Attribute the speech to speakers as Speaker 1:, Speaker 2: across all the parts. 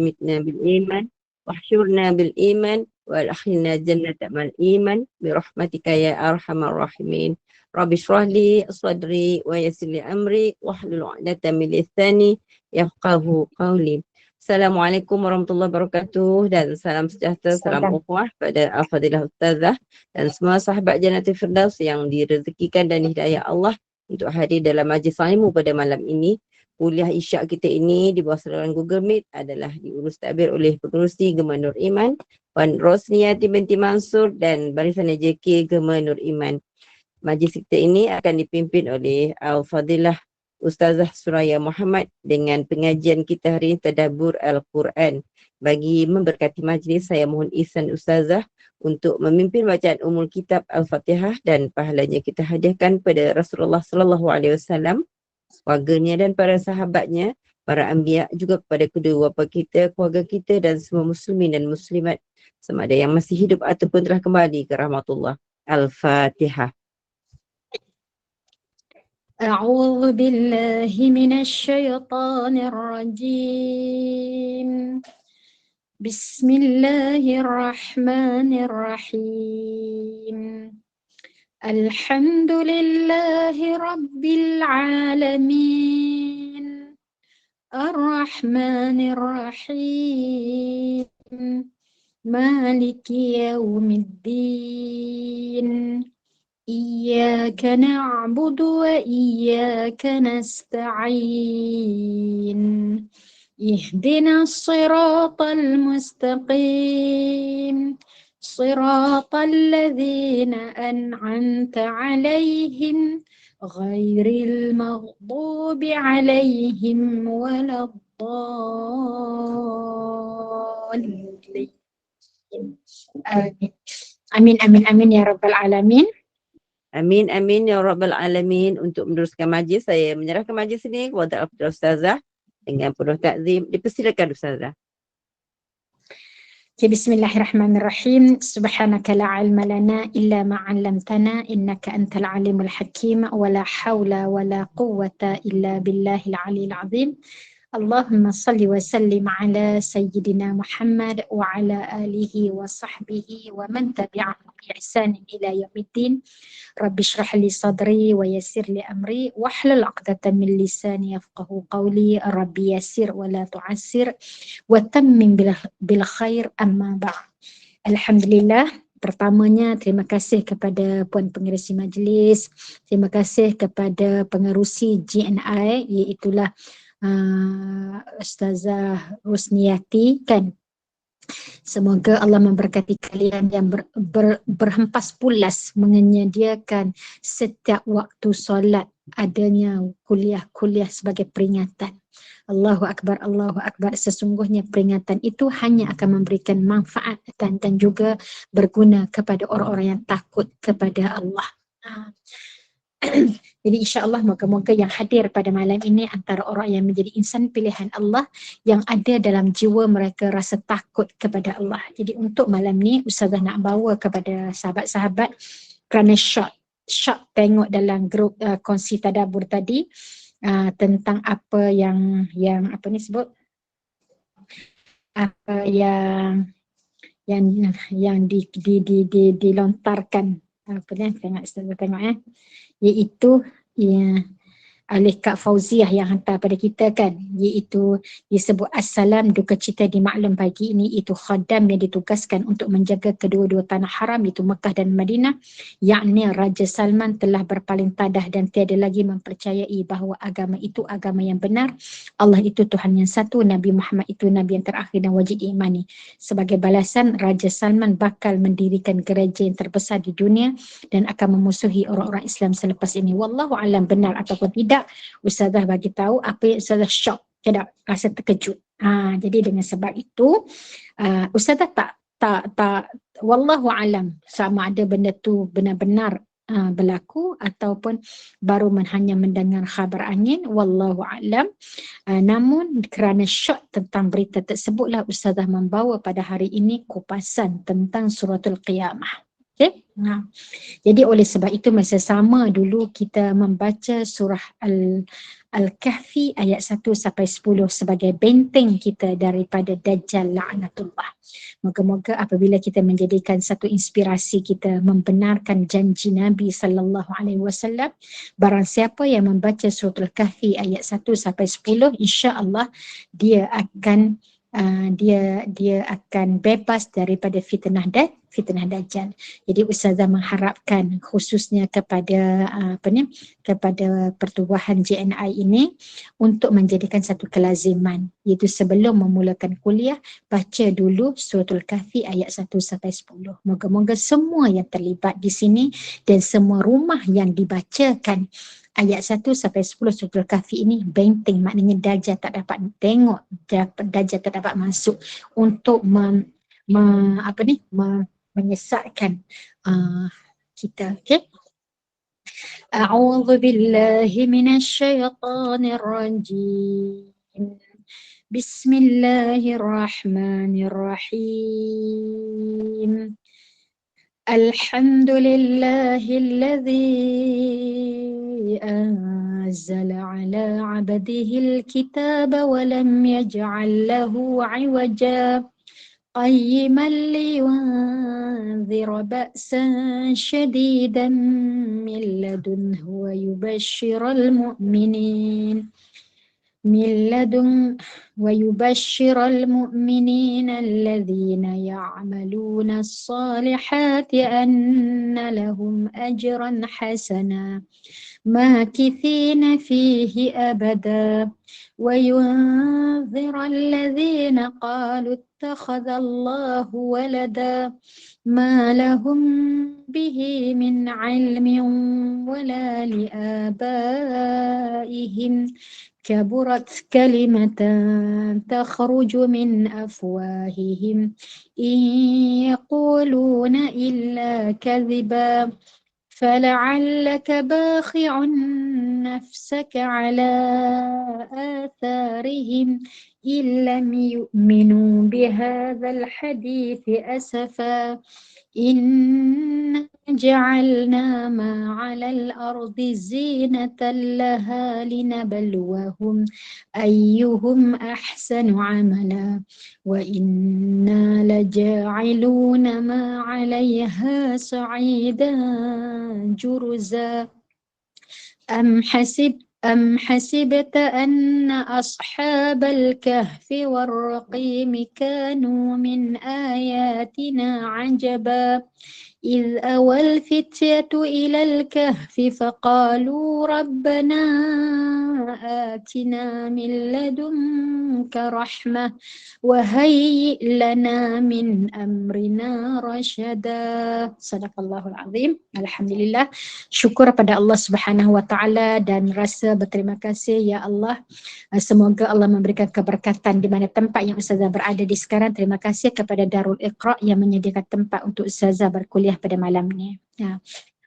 Speaker 1: متنا بالإيمان واحشرنا بالإيمان وأدخلنا الجنة مع الإيمان برحمتك يا أرحم الراحمين. رب اشرح لي صدري ويسر لي أمري واحلل عقدة من لساني يفقهوا قولي. Assalamualaikum warahmatullahi wabarakatuh dan salam sejahtera, salam ukhuwah pada Al-Fadilah Ustazah dan semua sahabat Jannatul Firdaus yang direzekikan dan hidayah Allah untuk hadir dalam majlis ilmu pada malam ini. Kuliah Isyak kita ini di bawah saluran Google Meet adalah diurus tadbir oleh Pengerusi Gema Nur Iman, Puan Rosniati binti Mansur dan Barisan JK Gema Nur Iman. Majlis kita ini akan dipimpin oleh Al-Fadilah Ustazah Suraya Muhammad dengan pengajian kita hari ini Tadabbur Al-Quran. Bagi memberkati majlis, saya mohon ihsan Ustazah untuk memimpin bacaan umul kitab Al-Fatihah dan pahalanya kita hadiahkan pada Rasulullah sallallahu alaihi wasallam, keluarganya dan para sahabatnya, para anbiya, juga kepada kedua bapa kita, keluarga kita dan semua muslimin dan muslimat sama ada yang masih hidup ataupun telah kembali ke rahmatullah. Al-Fatihah.
Speaker 2: أعوذ بالله من الشيطان الرجيم بسم الله الرحمن الرحيم الحمد لله رب العالمين الرحمن الرحيم مالك يوم الدين إياك نعبد وإياك نستعين اهدنا الصراط المستقيم صراط الذين أنعمت عليهم غير المغضوب عليهم ولا الضالين آمين آمين آمين يا رب العالمين.
Speaker 1: Amin, amin, ya Rabbal Alamin. Untuk meneruskan majlis, saya menyerahkan majlis ini kepada Al-Fadilah Ustazah dengan penuh takzim. Dipersilakan Ustazah.
Speaker 2: بسم الله الرحمن الرحيم سبحانك لا علم لنا إلا ما علمتنا إنك أنت العليم الحكيم ولا حول ولا قوة إلا بالله العلي العظيم اللهم صل وسلم على سيدنا محمد وعلى آله وصحبه ومن تبعهم بإحسان إلى يوم الدين رب اشرح لي صدري ويسر لي أمري واحلل عقدة من لساني يفقه قولي رب يسر ولا تعسر وتمم بالخير أما بعد. Alhamdulillah, pertamanya terima kasih kepada Puan Pengerusi Majlis, terima kasih kepada Pengerusi GNI iaitulah Ustazah Rosniati kan. Semoga Allah memberkati kalian yang berhempas pulas menyediakan setiap waktu solat adanya kuliah-kuliah sebagai peringatan. Allahu Akbar, Allahu Akbar. Sesungguhnya peringatan itu hanya akan memberikan manfaat dan juga berguna kepada orang-orang yang takut kepada Allah. Jadi insya-Allah moga-moga yang hadir pada malam ini antara orang yang menjadi insan pilihan Allah yang ada dalam jiwa mereka rasa takut kepada Allah. Jadi untuk malam ni Ustazah nak bawa kepada sahabat-sahabat kerana short tengok dalam grup kongsi tadabbur tadi tentang apa yang apa ni sebut apa yang dilontarkan apa ni tengok iaitu oleh Kak Fauziah yang hantar pada kita kan, iaitu disebut assalam duka cita dimaklum pagi ini itu khadam yang ditugaskan untuk menjaga kedua-dua tanah haram iaitu Mekah dan Madinah, yakni Raja Salman telah berpaling tadah dan tiada lagi mempercayai bahawa agama itu agama yang benar, Allah itu Tuhan yang satu, Nabi Muhammad itu Nabi yang terakhir dan wajib diimani. Sebagai balasan, Raja Salman bakal mendirikan gereja yang terbesar di dunia dan akan memusuhi orang-orang Islam selepas ini. Wallahu alam benar ataupun tidak, Ustazah bagi tahu apa yang Ustazah shock, tidak rasa terkejut. Jadi dengan sebab itu Ustazah tak wallahu alam sama ada benda tu benar-benar berlaku ataupun baru hanya mendengar khabar angin, wallahu alam. Namun kerana shock tentang berita tersebutlah Ustazah membawa pada hari ini kupasan tentang suratul Qiyamah. Okay? Jadi oleh sebab itu masa sama dulu kita membaca surah Al-Kahfi ayat 1 sampai 10 sebagai benteng kita daripada Dajjal la'natullah. Moga-moga apabila kita menjadikan satu inspirasi kita membenarkan janji Nabi sallallahu alaihi wasallam, barang siapa yang membaca surah Al-Kahfi ayat 1 sampai 10, insya-Allah dia akan dia akan bebas daripada fitnah Dajjal. Jadi Ustazah mengharapkan khususnya kepada kepada pertubuhan JNI ini untuk menjadikan satu kelaziman, iaitu sebelum memulakan kuliah baca dulu suratul Kahfi ayat 1 sampai 10. Moga-moga semua yang terlibat di sini dan semua rumah yang dibacakan ayat 1 sampai 10 suratul Kahfi ini benteng, maknanya Dajjal tak dapat tengok, Dajjal tak dapat masuk untuk menyesatkan kita. Okay? A'udzu billahi minasy syaithanir rajim. Bismillahirrahmanirrahim. Alhamdulillahilladzi anzala ala 'abdihil kitaba wa lam yaj'al lahu 'iwaja qayyiman liyunzira ba'san shadidan min ladunhu wa yubashshiral mu'minin الذين يعملون الصالحات أن لهم أجرا حسنا ماكثين فيه أبدا وينذر الذين قالوا اتخذ الله ولدا ما لهم به من علم ولا لآبائهم كبرت كلمة تخرج من أفواههم إن يقولون إلا كذبا فلعلك باخع نفسك على آثارهم إن لم يؤمنوا بهذا الحديث أسفا إنا جعلنا ما على الأرض زينة لها لنبلوهم أيهم أحسن عملا وإنا لجاعلون ما عليها صعيدا جرزا أم حسبت أن أصحاب الكهف والرقيم كانوا من آياتنا عجبا إذ أوى الفتية إلى الكهف فقالوا ربنا آتنا من لدنك رحمة وهيئ لنا من أمرنا رشدا. Sadaqallahul Azim. Alhamdulillah, syukur pada Allah Subhanahu wa taala dan rasa berterima kasih ya Allah. Semoga Allah memberikan keberkatan di mana tempat yang Ustazah berada di sekarang. Terima kasih kepada Darul Iqra yang menyediakan tempat untuk Ustazah berkuliah pada malam ni.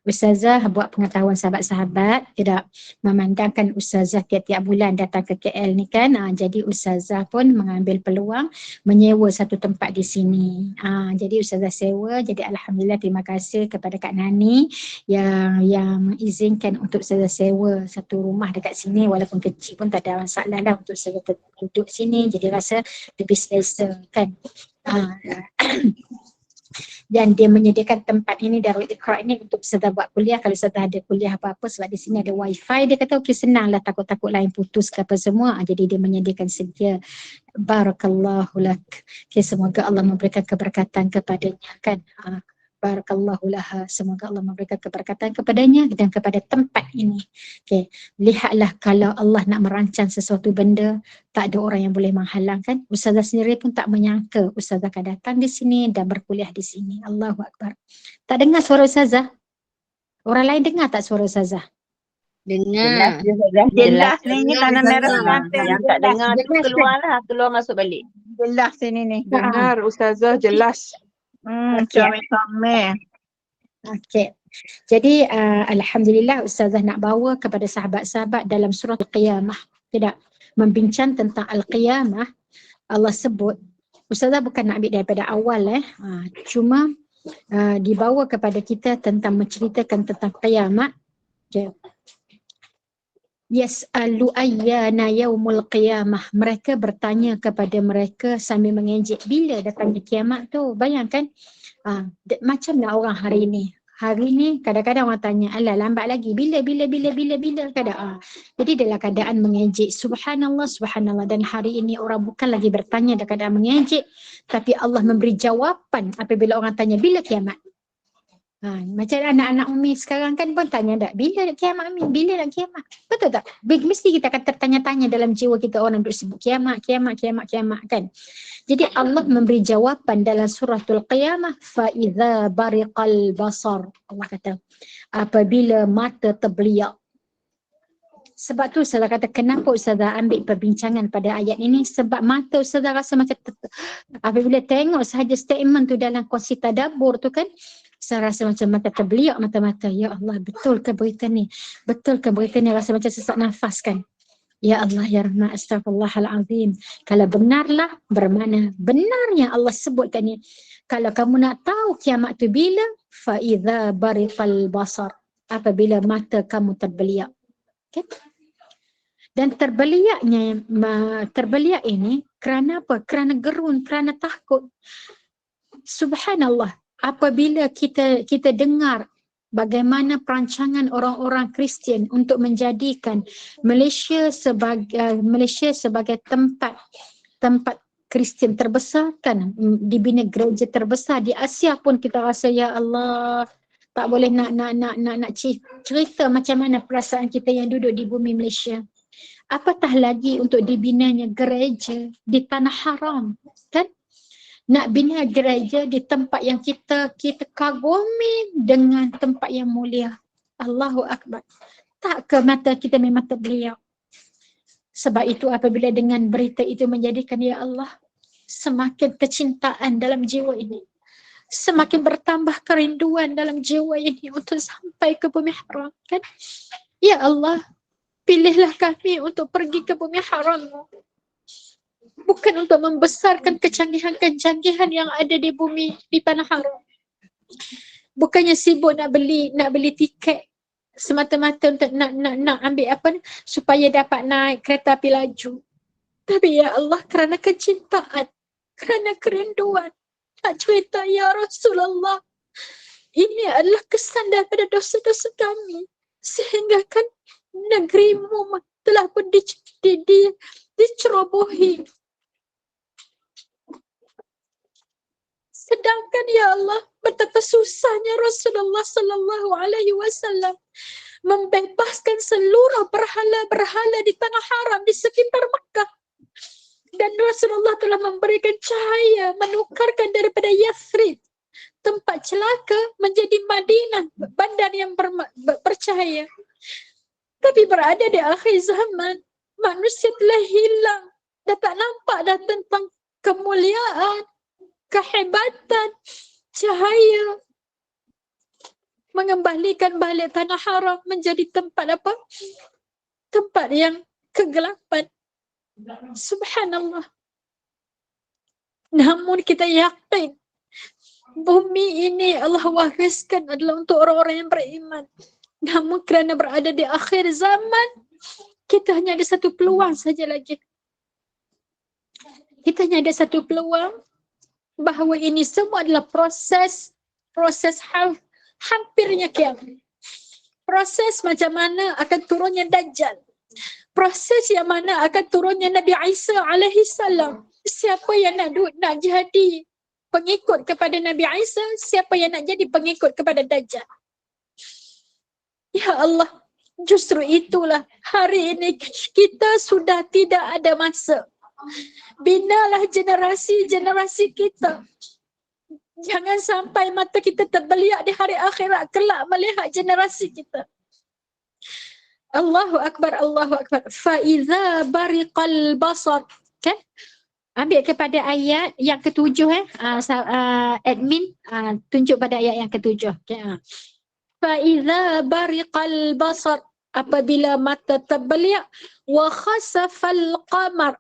Speaker 2: Ustazah buat pengetahuan sahabat-sahabat, tidak memandangkan Ustazah tiap-tiap bulan datang ke KL ni kan, jadi Ustazah pun mengambil peluang menyewa satu tempat di sini. Jadi Ustazah sewa, jadi Alhamdulillah terima kasih kepada Kak Nani yang mengizinkan untuk Ustazah sewa satu rumah dekat sini, walaupun kecil pun tak ada masalah lah untuk Ustazah duduk sini, jadi rasa lebih selesa kan. Dan dia menyediakan tempat ini, Darul Iqra ini, untuk Ustazah buat kuliah. Kalau Ustazah ada kuliah apa-apa, sebab di sini ada wifi, dia kata okey senanglah, takut-takut lain putus ke apa semua. Jadi dia menyediakan sedia. Barakallahu lak. Okay, semoga Allah memberikan keberkatan kepadanya kan. Barakallahu laha. Semoga Allah memberikan keberkatan kepadanya dan kepada tempat ini. Okay. Lihatlah kalau Allah nak merancang sesuatu benda, tak ada orang yang boleh menghalangkan. Ustazah sendiri pun tak menyangka Ustazah akan datang di sini dan berkuliah di sini. Allahu Akbar. Tak dengar suara Ustazah? Orang lain dengar tak suara Ustazah?
Speaker 1: Dengar.
Speaker 3: Jelas ni tanah merah.
Speaker 1: Yang tak dengar tu keluar masuk balik.
Speaker 3: Jelas ini ni.
Speaker 4: Dengar Ustazah jelas.
Speaker 3: Comel-comel.
Speaker 2: Okey. Jadi Alhamdulillah Ustazah nak bawa kepada sahabat-sahabat dalam surah Al-Qiyamah. Tidak, membincang tentang Al-Qiyamah. Allah sebut, Ustazah bukan nak ambil daripada awal cuma dibawa kepada kita tentang menceritakan tentang Qiyamah. Okay. Yas'alu ayyana yaumul qiyamah. Mereka bertanya kepada mereka sambil mengejek, bila datangnya kiamat tu? Bayangkan, macam nak orang hari ni. Hari ni kadang-kadang orang tanya, alah lambat lagi, bila kadang. Jadi dalam keadaan mengejek, subhanallah, subhanallah. Dan hari ini orang bukan lagi bertanya dalam keadaan mengejek, tapi Allah memberi jawapan apabila orang tanya, bila kiamat? Macam anak-anak Umi sekarang kan pun tanya dah, bila nak kiamat Umi? Bila nak kiamat? Betul tak? Mesti kita akan tertanya-tanya dalam jiwa kita, orang duduk sebut kiamat kan. Jadi Allah memberi jawapan dalam suratul Qiyamah, fa idza bariqal basar. Allah kata, apabila mata terbeliak. Sebab tu Ustazah kata, kenapa Ustazah ambil perbincangan pada ayat ini? Sebab mata Ustazah rasa macam apabila tengok sahaja statement tu dalam kursi tadabbur tu kan, saya rasa macam mata terbeliak mata-mata. Ya Allah, betul ke berita ni? Betul ke berita ni? Rasa macam sesak nafas kan? Ya Allah, ya Rahman, astaghfirullahalazim. Kalau benarlah, bermakna benarnya Allah sebutkan ni. Kalau kamu nak tahu kiamat tu bila, fa idza bariqal basar. Apabila mata kamu terbeliak. Okay? Dan terbeliak ini kerana apa? Kerana gerun, kerana takut. Subhanallah, apabila kita dengar bagaimana perancangan orang-orang Kristian untuk menjadikan Malaysia sebagai tempat Kristian terbesar kan, dibina gereja terbesar di Asia pun, kita rasa ya Allah, tak boleh nak cerita macam mana perasaan kita yang duduk di bumi Malaysia. Apatah lagi untuk dibinanya gereja di tanah haram kan? Nak bina gereja di tempat yang kita kagumi dengan tempat yang mulia. Allahu Akbar. Tak ke mata kita memang terbeliak? Sebab itu apabila dengan berita itu menjadikan ya Allah, semakin kecintaan dalam jiwa ini. Semakin bertambah kerinduan dalam jiwa ini untuk sampai ke bumi haram kan? Ya Allah, pilihlah kami untuk pergi ke bumi haram-Mu. Bukan untuk membesarkan kecanggihan-kecanggihan yang ada di bumi, di tanah haram. Bukannya sibuk nak beli tiket semata-mata untuk nak ambil apa supaya dapat naik kereta api laju. Tapi ya Allah, kerana kecintaan, kerana kerinduan, nak cerita ya Rasulullah, ini adalah kesan daripada dosa-dosa kami, sehingga kan negeri-Mu telah pun dicerobohi. Sedangkan ya Allah, betapa susahnya Rasulullah sallallahu alaihi wasallam membebaskan seluruh berhala-berhala di tanah haram di sekitar Mekah. Dan Rasulullah telah memberikan cahaya, menukarkan daripada Yathrib, tempat celaka, menjadi Madinah, bandar yang bercahaya. Tapi berada di akhir zaman, manusia telah hilang, dah tak nampak dah tentang kemuliaan, kehebatan, cahaya. Mengembalikan balik tanah haram menjadi tempat apa? Tempat yang kegelapan. Subhanallah. Namun kita yakin bumi ini Allah wariskan adalah untuk orang-orang yang beriman. Namun kerana berada di akhir zaman, kita hanya ada satu peluang saja lagi. Kita hanya ada satu peluang bahawa ini semua adalah proses hampirnya kiamat. Proses macam mana akan turunnya Dajjal. Proses yang mana akan turunnya Nabi Isa alaihi salam. Siapa yang nak jadi pengikut kepada Nabi Isa, siapa yang nak jadi pengikut kepada Dajjal. Ya Allah, justru itulah hari ini kita sudah tidak ada masa. Binalah generasi-generasi kita. Jangan sampai mata kita terbeliak di hari akhirat kelak melihat generasi kita. Allahu Akbar, Allahu Akbar. Fa iza bariqal basar. Okay? Ambil kepada ayat yang ketujuh admin tunjuk pada ayat yang ketujuh. Okay? Fa iza bariqal basar, apabila mata terbeliak, wa khasafal qamar,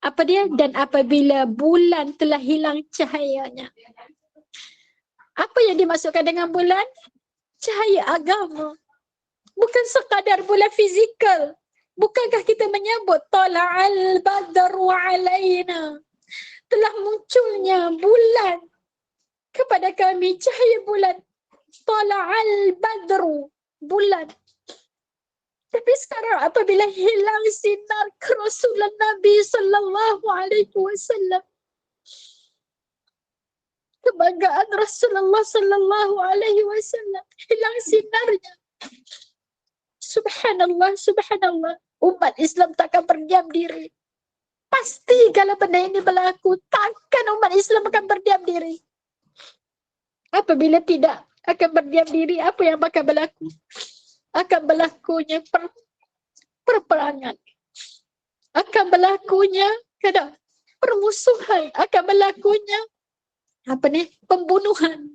Speaker 2: apa dia? Dan apabila bulan telah hilang cahayanya. Apa yang dimaksudkan dengan bulan? Cahaya agama. Bukan sekadar bulan fizikal. Bukankah kita menyebut tala'al badru alaina, telah munculnya bulan kepada kami, cahaya bulan. Tala'al badru, bulan. Tapi sekarang apabila hilang sinar kerasulan Nabi sallallahu alaihi wasallam, kebanggaan Rasulullah sallallahu alaihi wasallam, hilang sinarnya. Subhanallah, subhanallah. Umat Islam takkan berdiam diri. Pasti kalau benda ini berlaku, takkan umat Islam akan berdiam diri. Apabila tidak akan berdiam diri, apa yang bakal berlaku? Akan berlakunya perperangan. Akan berlakunya permusuhan. Akan berlakunya pembunuhan.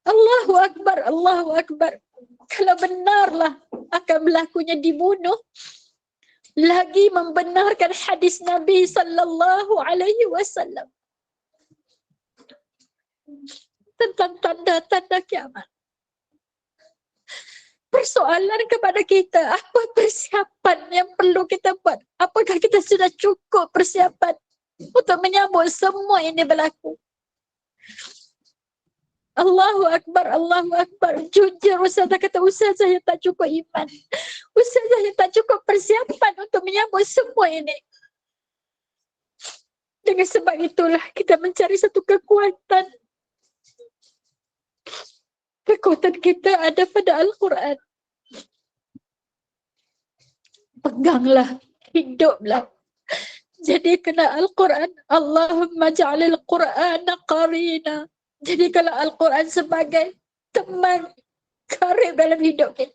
Speaker 2: Allahu Akbar, Allahu Akbar. Kalau benarlah akan berlakunya dibunuh, lagi membenarkan hadis Nabi sallallahu alaihi wasallam tentang tanda-tanda kiamat. Persoalan kepada kita, apa persiapan yang perlu kita buat? Apakah kita sudah cukup persiapan untuk menyambut semua ini berlaku? Allahu Akbar, Allahu Akbar. Jujur Ustazah kata, Ustazah yang tak cukup iman. Ustazah yang tak cukup persiapan untuk menyambut semua ini. Dengan sebab itulah kita mencari satu kekuatan. Kekuatan kita ada pada Al-Quran. Peganglah, hiduplah. Jadi kena Al-Quran. Allahumma ja'alil Qur'ana qarina. Jadi kalau Al-Quran sebagai teman karib dalam hidup kita.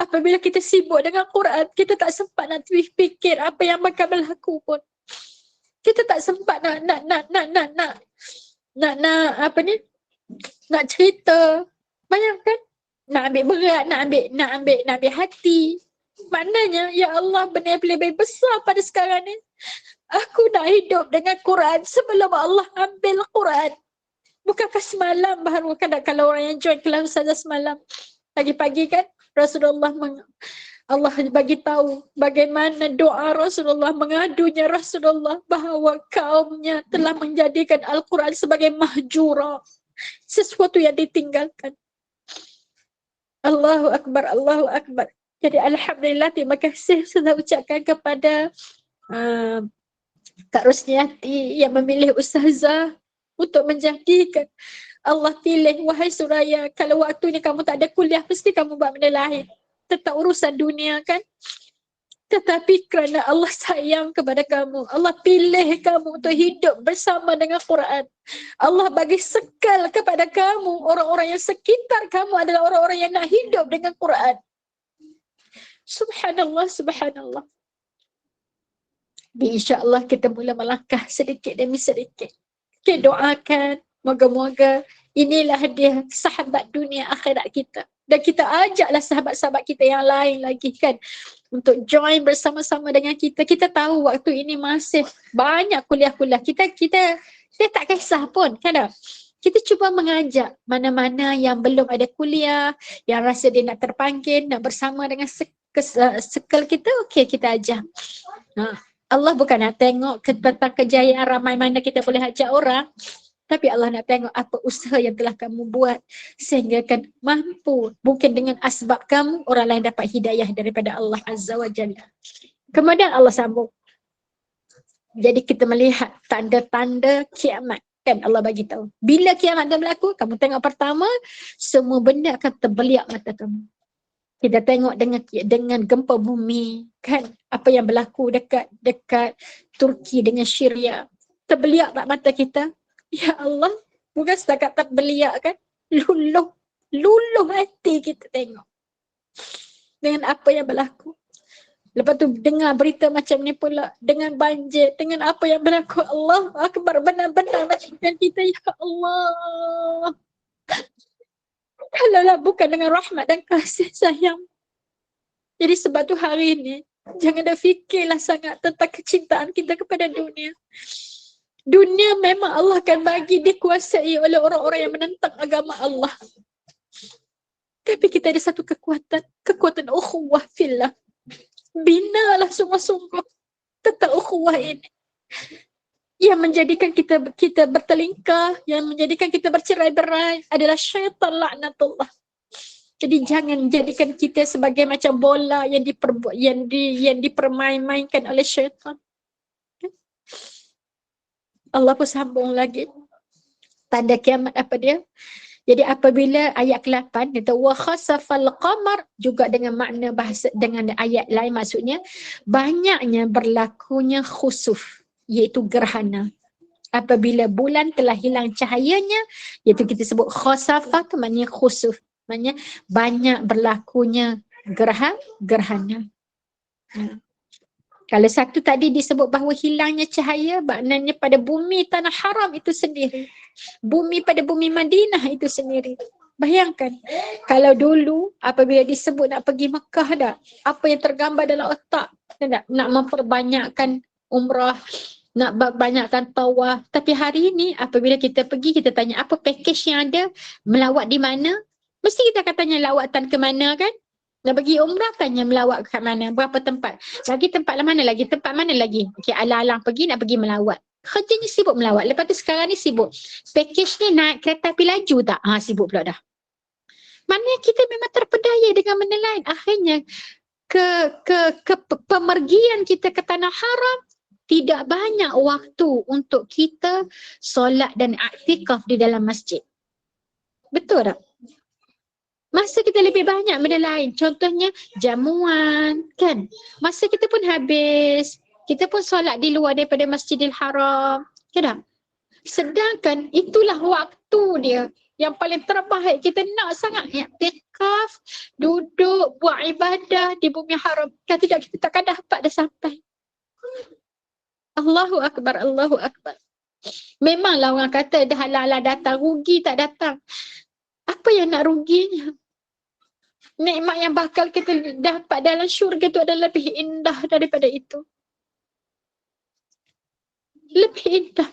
Speaker 2: Apabila kita sibuk dengan Quran, kita tak sempat nak fikir apa yang bakal berlaku pun. Kita tak sempat nak cerita. Bayangkan, nak ambil berat, nak ambil hati. Maknanya, ya Allah, benda yang lebih besar pada sekarang ni. Aku nak hidup dengan Quran sebelum Allah ambil Quran. Bukankah semalam baru kalau orang yang join kelas Ustazah semalam, pagi-pagi kan, Allah bagi tahu bagaimana doa Rasulullah, mengadunya Rasulullah bahawa kaumnya telah menjadikan Al-Quran sebagai mahjura, sesuatu yang ditinggalkan. Allahu Akbar, Allahu Akbar. Jadi Alhamdulillah, terima kasih sudah ucapkan kepada Kak Rosniati yang memilih Ustazah untuk menjadikan. Allah pilih, wahai Suraya, kalau waktu ni kamu tak ada kuliah, mesti kamu buat benda lain. Tetap urusan dunia kan. Tetapi kerana Allah sayang kepada kamu, Allah pilih kamu untuk hidup bersama dengan Quran. Allah bagi sekal kepada kamu, orang-orang yang sekitar kamu adalah orang-orang yang nak hidup dengan Quran. Subhanallah, subhanallah. InsyaAllah kita mula melangkah sedikit demi sedikit. Kita doakan, moga-moga inilah dia sahabat dunia akhirat kita. Dan kita ajaklah sahabat-sahabat kita yang lain lagi kan, untuk join bersama-sama dengan kita. Kita tahu waktu ini masih banyak kuliah-kuliah. Kita tak kisah pun kan. Kita cuba mengajak mana-mana yang belum ada kuliah, yang rasa dia nak terpanggil, nak bersama dengan sekal kita, okey kita ajak. Allah bukan nak tengok tentang kejayaan ramai mana kita boleh ajak orang, tapi Allah nak tengok apa usaha yang telah kamu buat sehingga kan mampu, mungkin dengan asbab kamu orang lain dapat hidayah daripada Allah Azza wa Jalla. Kemudian Allah sambung. Jadi kita melihat tanda-tanda kiamat kan, Allah bagi tahu. Bila kiamat dah berlaku, kamu tengok pertama semua benda akan terbeliak mata kamu. Kita tengok dengan gempa bumi kan, apa yang berlaku dekat Turki dengan Syria. Terbeliak tak mata kita? Ya Allah, bukan setakat terbeliak kan, luluh hati kita tengok dengan apa yang berlaku. Lepas tu dengar berita macam ni pula, dengan banjir, dengan apa yang berlaku. Allah Akbar, benar-benar macam kita, ya Allah. Kalaulah bukan dengan rahmat dan kasih sayang. Jadi sebab tu hari ini jangan dah fikirlah sangat tentang kecintaan kita kepada dunia. Dunia memang Allah akan bagi dikuasai oleh orang-orang yang menentang agama Allah. Tapi kita ada satu kekuatan ukhuwah fillah. Binalah sungguh-sungguh tentang ukhuwah ini. Yang menjadikan kita bertelingkah, yang menjadikan kita bercerai-berai adalah syaitan laknatullah. Jadi jangan jadikan kita sebagai macam bola yang dipermain-mainkan oleh syaitan. Allah pun sambung lagi. Tanda kiamat apa dia? Jadi apabila ayat ke-8 kata wa khasafal qamar, juga dengan makna bahasa dengan ayat lain, maksudnya banyaknya berlakunya khusuf, iaitu gerhana. Apabila bulan telah hilang cahayanya, iaitu kita sebut khasafah, tu maknanya khusuf, maknanya banyak berlakunya gerhana. Kalau satu tadi disebut bahawa hilangnya cahaya, maknanya pada bumi tanah haram itu sendiri. Bumi pada bumi Madinah itu sendiri. Bayangkan, kalau dulu apabila disebut nak pergi Mekah dah, apa yang tergambar dalam otak? Nak memperbanyakkan umrah, nak banyakkan tawaf. Tapi hari ini apabila kita pergi, kita tanya apa package yang ada, melawat di mana? Mesti kita akan tanya lawatan ke mana kan? Nak pergi umrah tanya melawat ke mana, berapa tempat. Lagi tempat mana lagi, tempat mana lagi. Okey, alang-alang pergi nak pergi melawat. Kerjanya sibuk melawat. Lepas tu sekarang ni sibuk. Package ni naik kereta api laju tak? Sibuk pula dah. Maknanya kita memang terpedaya dengan benda lain. Akhirnya ke pemergian kita ke tanah haram, tidak banyak waktu untuk kita solat dan iktikaf di dalam masjid. Betul tak? Masa kita lebih banyak benda lain. Contohnya jamuan kan. Masa kita pun habis. Kita pun solat di luar daripada Masjidil Haram. Kan? Sedangkan itulah waktu dia yang paling terbaik. Kita nak sangat iktikaf, duduk, buat ibadah di bumi haram. Kalau tidak kita takkan dapat dah sampai. Allahu Akbar, Allahu Akbar. Memanglah orang kata dah halal datang, rugi tak datang. Apa yang nak ruginya? Nikmat yang bakal kita dapat dalam syurga itu adalah lebih indah daripada itu. Lebih indah.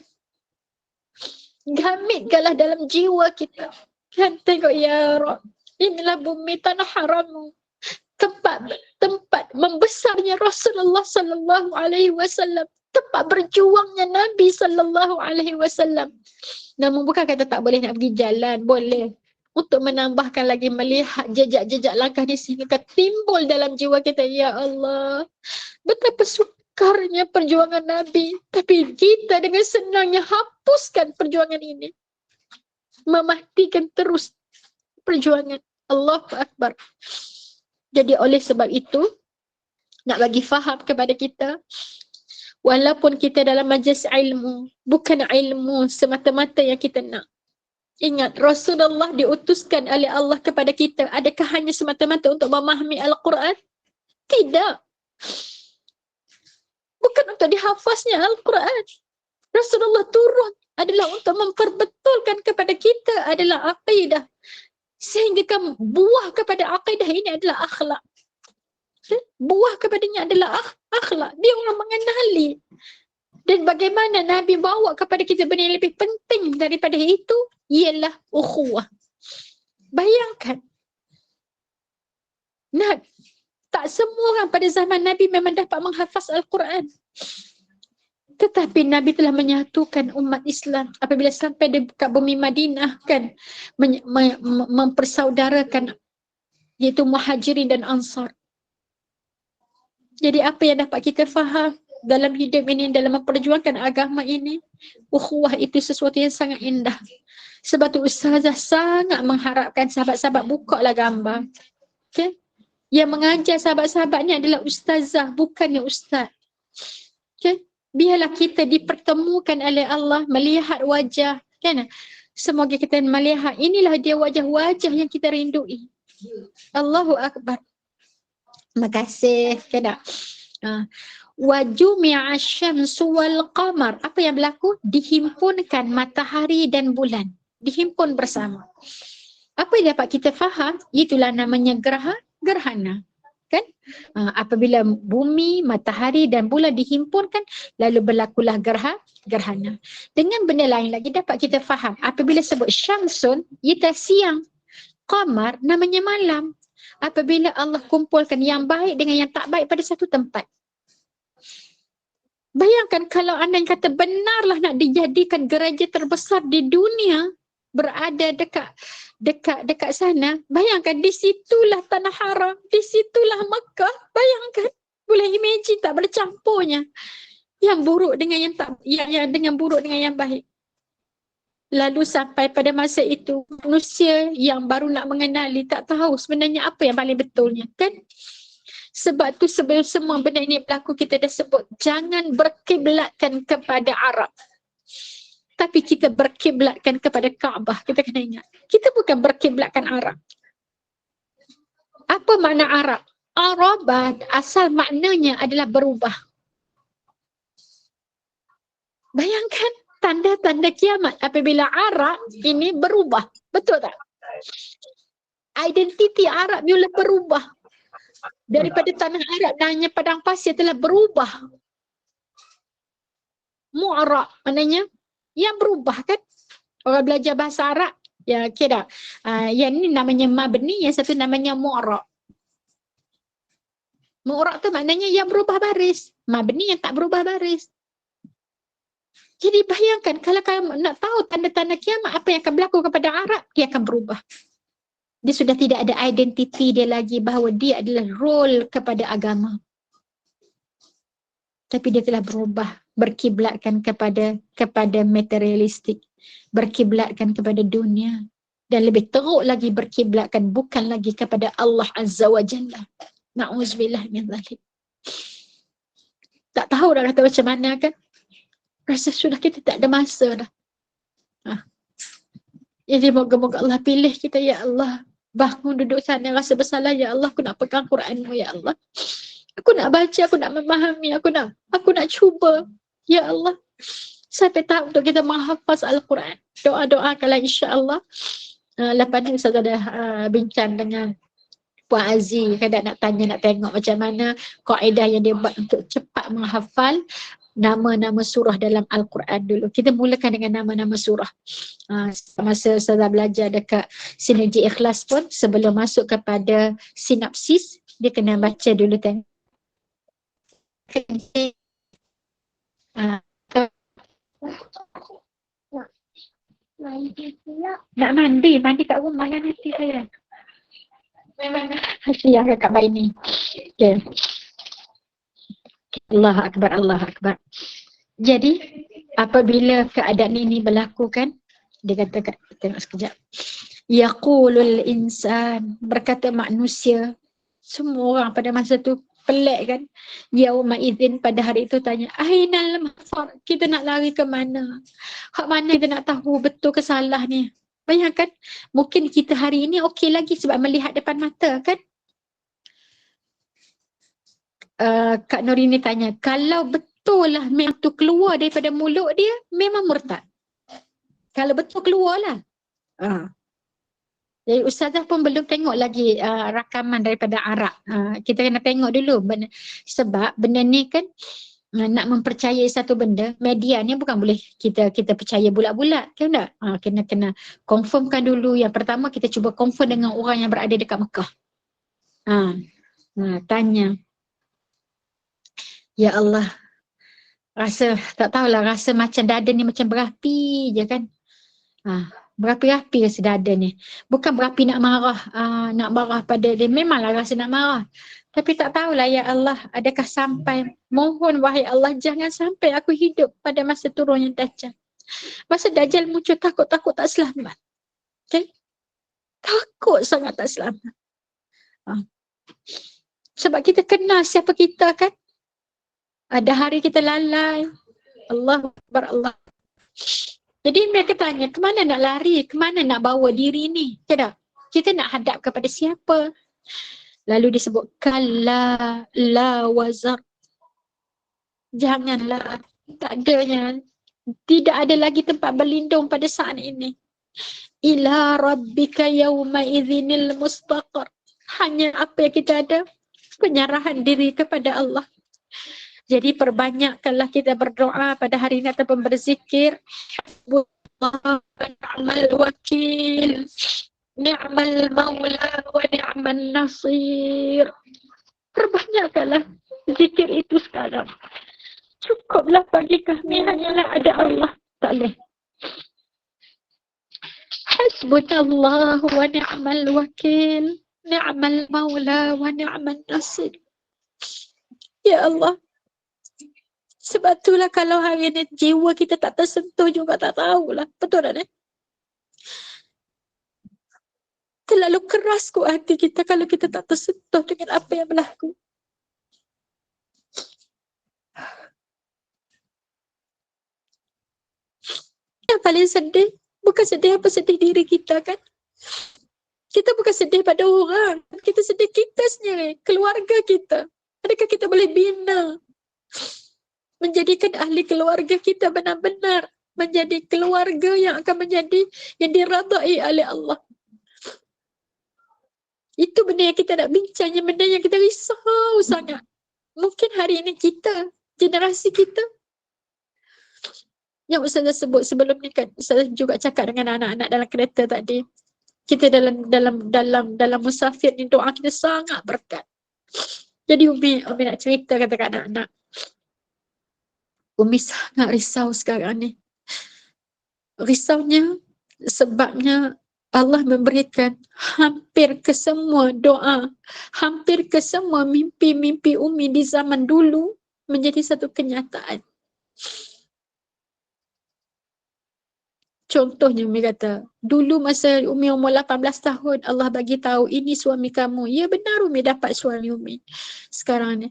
Speaker 2: Gamitkanlah dalam jiwa kita. Kan tengok ya Rabb, inilah bumi tanah harammu. Tempat membesarnya Rasulullah sallallahu alaihi wasallam. Tempat berjuangnya Nabi sallallahu alaihi wasallam. Namun bukan kata tak boleh nak pergi jalan, boleh. Untuk menambahkan lagi melihat jejak-jejak langkah ni sehingga timbul dalam jiwa kita, ya Allah, betapa sukarnya perjuangan Nabi, tapi kita dengan senangnya hapuskan perjuangan ini, mematikan terus perjuangan. Allahu Akbar. Jadi oleh sebab itu nak bagi faham kepada kita, walaupun kita dalam majlis ilmu, bukan ilmu semata-mata yang kita nak. Ingat, Rasulullah diutuskan oleh Allah kepada kita. Adakah hanya semata-mata untuk memahami Al-Quran? Tidak. Bukan untuk dihafaznya Al-Quran. Rasulullah turun adalah untuk memperbetulkan kepada kita adalah aqidah. Sehingga buah kepada aqidah ini adalah akhlak. Buah kepadanya adalah akhlak. Dia orang mengenali. Dan bagaimana Nabi bawa kepada kita benda yang lebih penting daripada itu ialah ukhuwah. Bayangkan. Nah, tak semua orang pada zaman Nabi memang dapat menghafaz Al-Quran. Tetapi Nabi telah menyatukan umat Islam apabila sampai dekat bumi Madinah kan, mempersaudarakan iaitu Muhajirin dan Ansar. Jadi apa yang dapat kita faham dalam hidup ini, dalam memperjuangkan agama ini, ukhuwah itu sesuatu yang sangat indah. Sebab tu Ustazah sangat mengharapkan sahabat-sahabat buka lah gambar. Okay? Yang mengajar sahabat-sahabatnya adalah Ustazah, bukannya Ustaz. Okay? Biarlah kita dipertemukan oleh Allah, melihat wajah. Kan? Semoga kita melihat, inilah dia wajah-wajah yang kita rindui. Allahu Akbar. Terima kasih. Kan? Wajumi'a syamsu wal qamar. Apa yang berlaku? Dihimpunkan matahari dan bulan. Dihimpun bersama. Apa yang dapat kita faham? Itulah namanya gerhana. Kan? Apabila bumi, matahari dan bulan dihimpunkan, lalu berlakulah gerhana. Dengan benda lain lagi dapat kita faham. Apabila sebut syamsun, ia siang. Qamar namanya malam. Apabila Allah kumpulkan yang baik dengan yang tak baik pada satu tempat. Bayangkan kalau anda yang kata benarlah nak dijadikan gereja terbesar di dunia berada dekat sana. Bayangkan di situlah tanah haram, di situlah Mekah. Bayangkan, boleh imagine tak bercampurnya yang buruk dengan yang tak, yang dengan buruk dengan yang baik. Lalu sampai pada masa itu manusia yang baru nak mengenali tak tahu sebenarnya apa yang paling betulnya, kan? Sebab tu sebelum semua benda ini berlaku kita dah sebut jangan berkiblatkan kepada Arab. Tapi kita berkiblatkan kepada Kaabah. Kita kena ingat. Kita bukan berkiblatkan Arab. Apa makna Arab? Arabat asal maknanya adalah berubah. Bayangkan tanda-tanda kiamat apabila Arab ini berubah. Betul tak? Identiti Arab mula berubah. Daripada tanah Arab dan padang pasir telah berubah. Mu'arab maknanya yang berubah, kan? Orang belajar bahasa Arab, ya kira yang ni namanya mabni, yang satu namanya mu'arab. Mu'arab tu maknanya yang berubah baris. Mabni yang tak berubah baris. Jadi bayangkan kalau kamu nak tahu tanda-tanda kiamat apa yang akan berlaku kepada Arab, dia akan berubah. Dia sudah tidak ada identiti dia lagi bahawa dia adalah role kepada agama. Tapi dia telah berubah, berkiblatkan kepada materialistik, berkiblatkan kepada dunia, dan lebih teruk lagi berkiblatkan bukan lagi kepada Allah Azza wa Jalla. Na'udzubillah min dzalik. Tak tahu dah kata macam mana, kan? Rasa sudah kita tak ada masa dah. Jadi moga-moga Allah pilih kita, ya Allah. Bangun duduk sana rasa bersalah, ya Allah, aku nak pegang Quran-Mu, ya Allah. Aku nak baca, aku nak memahami, aku nak cuba, ya Allah. Sampai tahap untuk kita menghafaz Al-Quran. Doa-doakanlah, insya-Allah. Lepas ni Ustaz dah bincang dengan Puan Aziz, kadang nak tanya, nak tengok macam mana kaedah yang dia buat untuk cepat menghafal nama-nama surah dalam Al-Quran dulu. Kita mulakan dengan nama-nama surah. Masa saya belajar dekat Sinergi Ikhlas pun, sebelum masuk kepada sinopsis, dia kena baca dulu tengok. Nak mandi kat rumah kan nanti saya. Memang yang kakak baik ni. Okay. Allah Akbar, Allah Akbar. Jadi apabila keadaan ini berlaku, kan, dia kata, tengok sekejap. Yaqulul insan, berkata manusia. Semua orang pada masa tu pelik, kan. Yauma idzin, pada hari itu tanya, ainal mafar, kita nak lari ke mana? Hak mana kita nak tahu betul ke salah ni? Bayangkan, mungkin kita hari ini okey lagi sebab melihat depan mata, kan. Kak Norini tanya, kalau betul lah memang tu keluar daripada mulut dia, memang murtad. Kalau betul keluar lah. Jadi Ustazah pun belum tengok lagi rakaman daripada Arab. Kita kena tengok dulu. Sebab benda ni kan, nak mempercayai satu benda, media ni bukan boleh kita percaya bulat-bulat, kan tak? Kena confirmkan dulu. Yang pertama kita cuba confirm dengan orang yang berada dekat Mekah. Tanya. Ya Allah, rasa tak tahulah, rasa macam dada ni macam berapi je, kan. Berapi-api rasa dada ni. Bukan berapi nak marah pada dia, memanglah rasa nak marah. Tapi tak tahulah, ya Allah, adakah sampai, mohon wahai Allah, jangan sampai aku hidup pada masa turunnya Dajjal. Masa Dajjal muncul, takut-takut tak selamat. Okay? Takut sangat tak selamat. Sebab kita kenal siapa kita, kan. Ada hari kita lalai. Allah Akbar, Allah. Jadi mereka tanya, kemana nak lari? Kemana nak bawa diri ni? Tidak. Kita nak hadap kepada siapa? Lalu disebut, kalla la wazar. Janganlah. Tak adanya. Tidak ada lagi tempat berlindung pada saat ini. Ila rabbika yawma idzinil mustaqar. Hanya apa yang kita ada? Penyerahan diri kepada Allah. Jadi perbanyakkanlah kita berdoa pada hari ini ataupun berzikir. Wakil. Ni'mal maula wa ni'mal nasir. Perbanyakkanlah zikir itu sekarang. Cukuplah bagi kami hanyalah ada Allah. Tak boleh. Hasbunallahu wa ni'mal wakil. Ni'mal maula wa ni'mal nasir. Ya Allah. Sebab itulah kalau hari ini jiwa kita tak tersentuh juga tak tahulah. Betul tak ni? Terlalu keras kot hati kita kalau kita tak tersentuh dengan apa yang berlaku. Yang paling sedih, bukan sedih apa sedih diri kita kan? Kita bukan sedih pada orang, kita sedih kita sendiri, keluarga kita. Adakah kita boleh bina? Menjadikan ahli keluarga kita benar-benar menjadi keluarga yang akan menjadi yang diradai oleh Allah. Itu benda yang kita nak bincang, yang benda yang kita risau sangat. Mungkin hari ini kita, generasi kita, yang Ustazah sebut sebelum ni kan, Ustazah juga cakap dengan anak-anak dalam kereta tadi. Kita dalam musafir ni doa kita sangat berkat. Jadi Umi nak cerita kata kat anak-anak. Umi sangat risau sekarang ni. Risaunya sebabnya Allah memberikan hampir ke semua doa, hampir ke semua mimpi-mimpi Umi di zaman dulu menjadi satu kenyataan. Contohnya Umi kata, dulu masa Umi umur 18 tahun, Allah bagi tahu ini suami kamu. Ya benar Umi dapat suami Umi. Sekarang ni,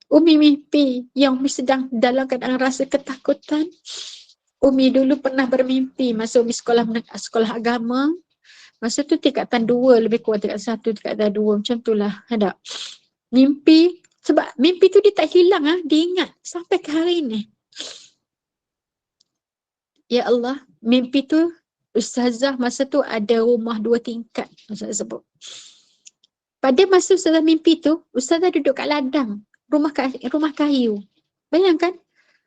Speaker 2: Umi mimpi yang Umi sedang dalam keadaan rasa ketakutan. Umi dulu pernah bermimpi masa Umi sekolah agama. Masa tu tingkatan 2 lebih kurang, tingkatan 1, tingkatan 2 macam tu lah. Ada mimpi, sebab mimpi tu dia tak hilang diingat sampai ke hari ni. Ya Allah, mimpi tu Ustazah masa tu ada rumah 2 tingkat, Ustazah sebut. Pada masa Ustazah mimpi tu, Ustazah duduk kat ladang, rumah kayu. Bayangkan,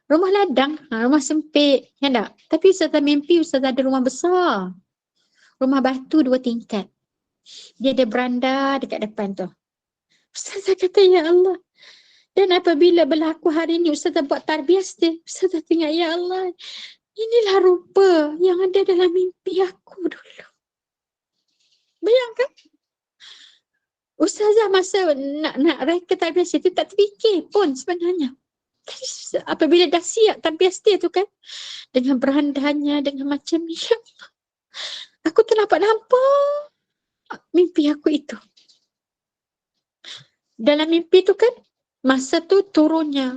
Speaker 2: rumah ladang, rumah sempit, ya tak? Tapi Ustazah mimpi Ustazah ada rumah besar. Rumah batu 2 tingkat. Dia ada beranda dekat depan tu. Ustazah kata, ya Allah. Dan apabila berlaku hari ni, Ustazah buat tarbias dia. Ustazah tengok, ya Allah. Inilah rupa yang ada dalam mimpi aku dulu. Bayangkan. Ustazah masa nak reka tarbias itu tak terfikir pun sebenarnya. Apabila dah siap tarbias dia tu kan. Dengan berandanya, dengan macam ni. Aku tu nampak mimpi aku itu. Dalam mimpi tu kan, masa tu turunnya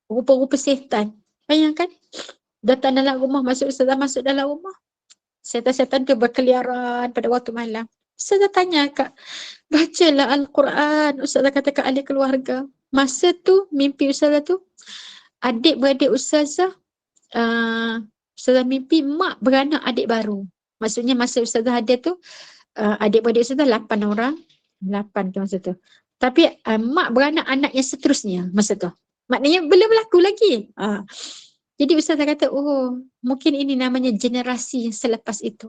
Speaker 2: rupa-rupa setan. Bayangkan, datang dalam rumah, Ustazah masuk dalam rumah. Setan-setan tu berkeliaran pada waktu malam. Ustazah tanya kak, bacalah Al-Quran. Ustazah kata kat ahli keluarga. Masa tu, mimpi Ustazah tu, adik-beradik Ustazah, Ustazah mimpi mak beranak adik baru. Maksudnya masa Ustazah ada tu, adik-beradik Ustazah 8 orang. 8 tu masa tu. Tapi mak beranak anak yang seterusnya masa tu. Maknanya belum berlaku lagi. Jadi Ustazah kata, oh mungkin ini namanya generasi yang selepas itu.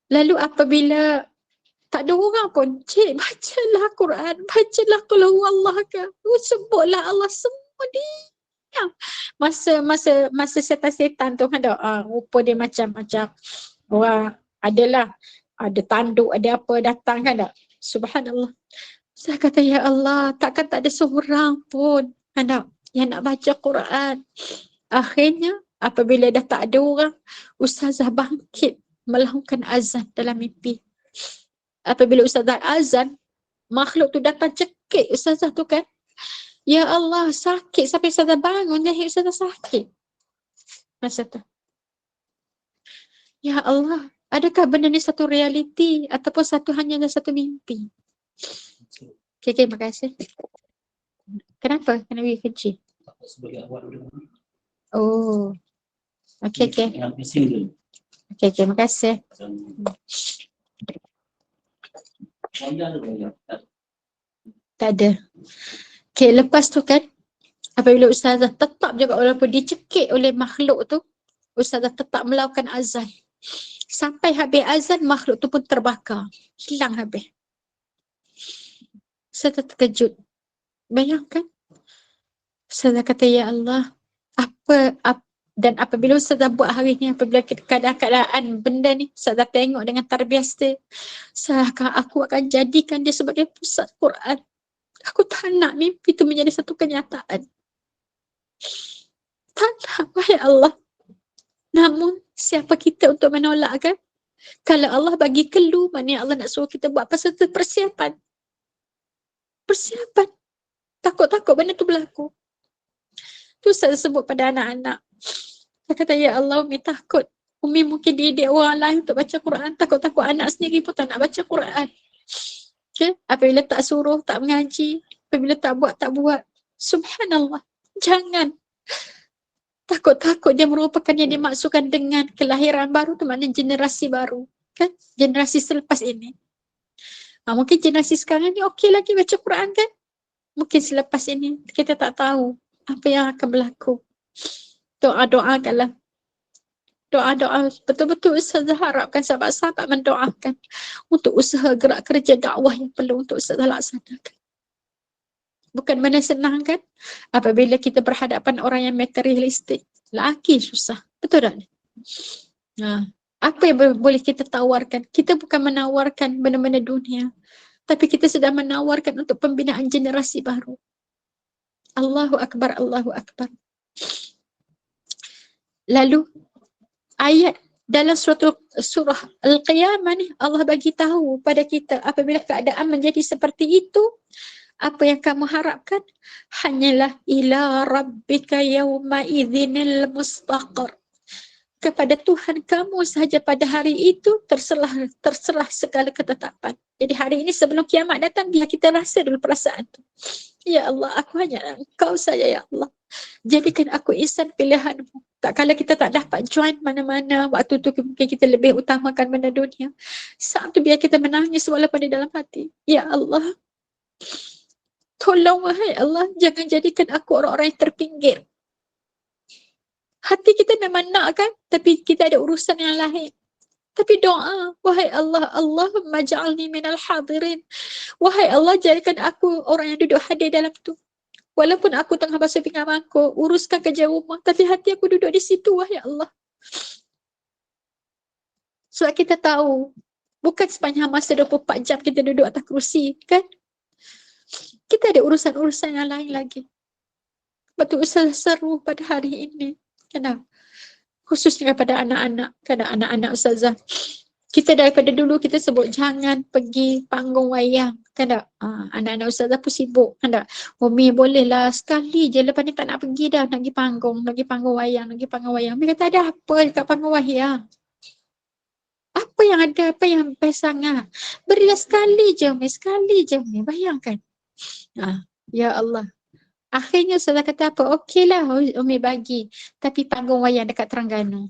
Speaker 2: Lalu apabila tak ada orang pun, cik bacalah Quran, bacalah qul huwallahu ahad. Sebutlah Allah semua dia. Masa setan-setan tu ada rupa dia macam-macam. Orang ada tanduk, ada apa datang kan tak? Subhanallah. Saya kata, ya Allah, takkan tak ada seorang pun yang nak baca Quran. Akhirnya apabila dah tak ada orang, Ustazah bangkit melakukan azan dalam mimpi. Apabila Ustazah azan, makhluk tu datang cekik Ustazah tu kan. Ya Allah, sakit sampai Ustazah bangun, jahit Ustazah sakit. Masa tu. Ya Allah, adakah benda ni satu realiti ataupun hanya satu mimpi? Okay, terima kasih. Kenapa? Kena pergi kecil. Oh. Okay. Okay, terima kasih. Tak ada. Okay, lepas tu kan, apabila Ustazah tetap juga walaupun dicekik oleh makhluk tu, Ustazah tetap melakukan azan. Sampai habis azan, makhluk tu pun terbakar. Hilang habis. Saya terkejut. Bayangkan. Saya kata, ya Allah, dan apabila Ustazah buat hari ni, apabila keadaan benda ni, Ustazah tengok dengan tarbias dia, seakan aku akan jadikan dia sebagai pusat Quran. Aku tak nak mimpi itu menjadi satu kenyataan. Tak nak, wahai Allah. Namun, siapa kita untuk menolak kan? Kalau Allah bagi clue, maknanya Allah nak suruh kita buat pasal tu persiapan. Persiapan. Takut-takut benda tu berlaku. Tu saya sebut pada anak-anak. Saya kata, ya Allah, Umi takut. Umi mungkin didik orang lain untuk baca Quran. Takut-takut anak sendiri pun tak nak baca Quran. Okay? Apabila tak suruh, tak mengaji. Apabila tak buat. Subhanallah. Jangan. Takut-takut dia merupakan yang dimaksudkan dengan kelahiran baru tu, maknanya generasi baru. Kan? Generasi selepas ini. Mungkin generasi sekarang ni okey lagi baca Quran kan? Mungkin selepas ini kita tak tahu apa yang akan berlaku. Doa-doakanlah. Doa-doa betul-betul Ustazah harapkan sahabat-sahabat mendoakan untuk usaha gerak kerja dakwah yang perlu untuk Ustazah laksanakan. Bukan benda senang kan? Apabila kita berhadapan orang yang materialistik. Laki susah. Betul tak? Apa yang boleh kita tawarkan? Kita bukan menawarkan benda-benda dunia. Tapi kita sedang menawarkan untuk pembinaan generasi baru. Allahu Akbar, Allahu Akbar. Lalu ayat dalam surah Al-Qiyamah ni Allah bagi tahu pada kita apabila keadaan menjadi seperti itu, apa yang kamu harapkan? Hanyalah ila rabbika yawma idzinil mustaqar. Kepada Tuhan kamu sahaja pada hari itu terserah segala ketetapan. Jadi hari ini sebelum kiamat datang, biar kita rasa dulu perasaan tu. Ya Allah, aku hanya Engkau saja ya Allah. Jadikan aku insan pilihanmu. Tak kala kita tak dapat join mana-mana, waktu tu mungkin kita lebih utamakan benda dunia. Saat tu biar kita menangis walaupun di dalam hati. Ya Allah, tolong wahai Allah, jangan jadikan aku orang-orang yang terpinggir. Hati kita memang nak kan, tapi kita ada urusan yang lain. Tapi doa, wahai Allah, Allahumma ja'alni minal hadirin. Wahai Allah, jadikan aku orang yang duduk hadir dalam tu. Walaupun aku tengah basuh pinggan mangkuk, uruskan kerja rumah, tapi hati aku duduk di situ, wahai Allah. Sebab kita tahu, bukan sepanjang masa 24 jam kita duduk atas kerusi, kan? Kita ada urusan-urusan yang lain lagi. Betul Ustazah seru pada hari ini. Kenapa? Khususnya kepada anak-anak. Kadang anak-anak Ustazah. Kita daripada dulu kita sebut jangan pergi panggung wayang. Kadang anak-anak Ustazah pun sibuk. Kadang Umi bolehlah sekali je, lepas ni tak nak pergi dah. Nak pergi panggung, nak pergi panggung wayang, nak pergi panggung wayang. Umi kata ada apa dekat panggung wayang? Apa yang ada, apa yang best sangat? Berilah sekali je Umi, sekali je Umi. Bayangkan. Ya Allah. Akhirnya Ustazah kata apa? Okeylah Umi bagi. Tapi panggung wayang dekat Terengganu.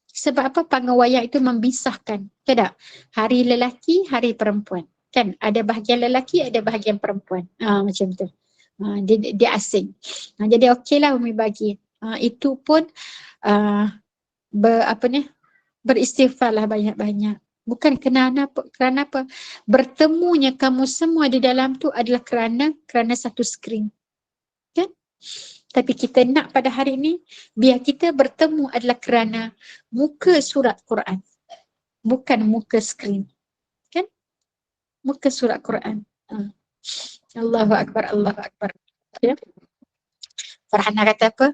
Speaker 2: Sebab apa? Panggung wayang itu memisahkan. Tak? Hari lelaki, hari perempuan. Kan? Ada bahagian lelaki, ada bahagian perempuan. Macam tu. Dia asing. Jadi okeylah Umi bagi. Itu pun beristighfarlah banyak-banyak. Bukan kerana apa? Bertemunya kamu semua di dalam tu adalah kerana satu skrin. Kan? Tapi kita nak pada hari ini, biar kita bertemu adalah kerana muka surat Quran. Bukan muka skrin. Kan? Muka surat Quran. Allahu Akbar, Allahu Akbar. Ya? Farhana kata apa?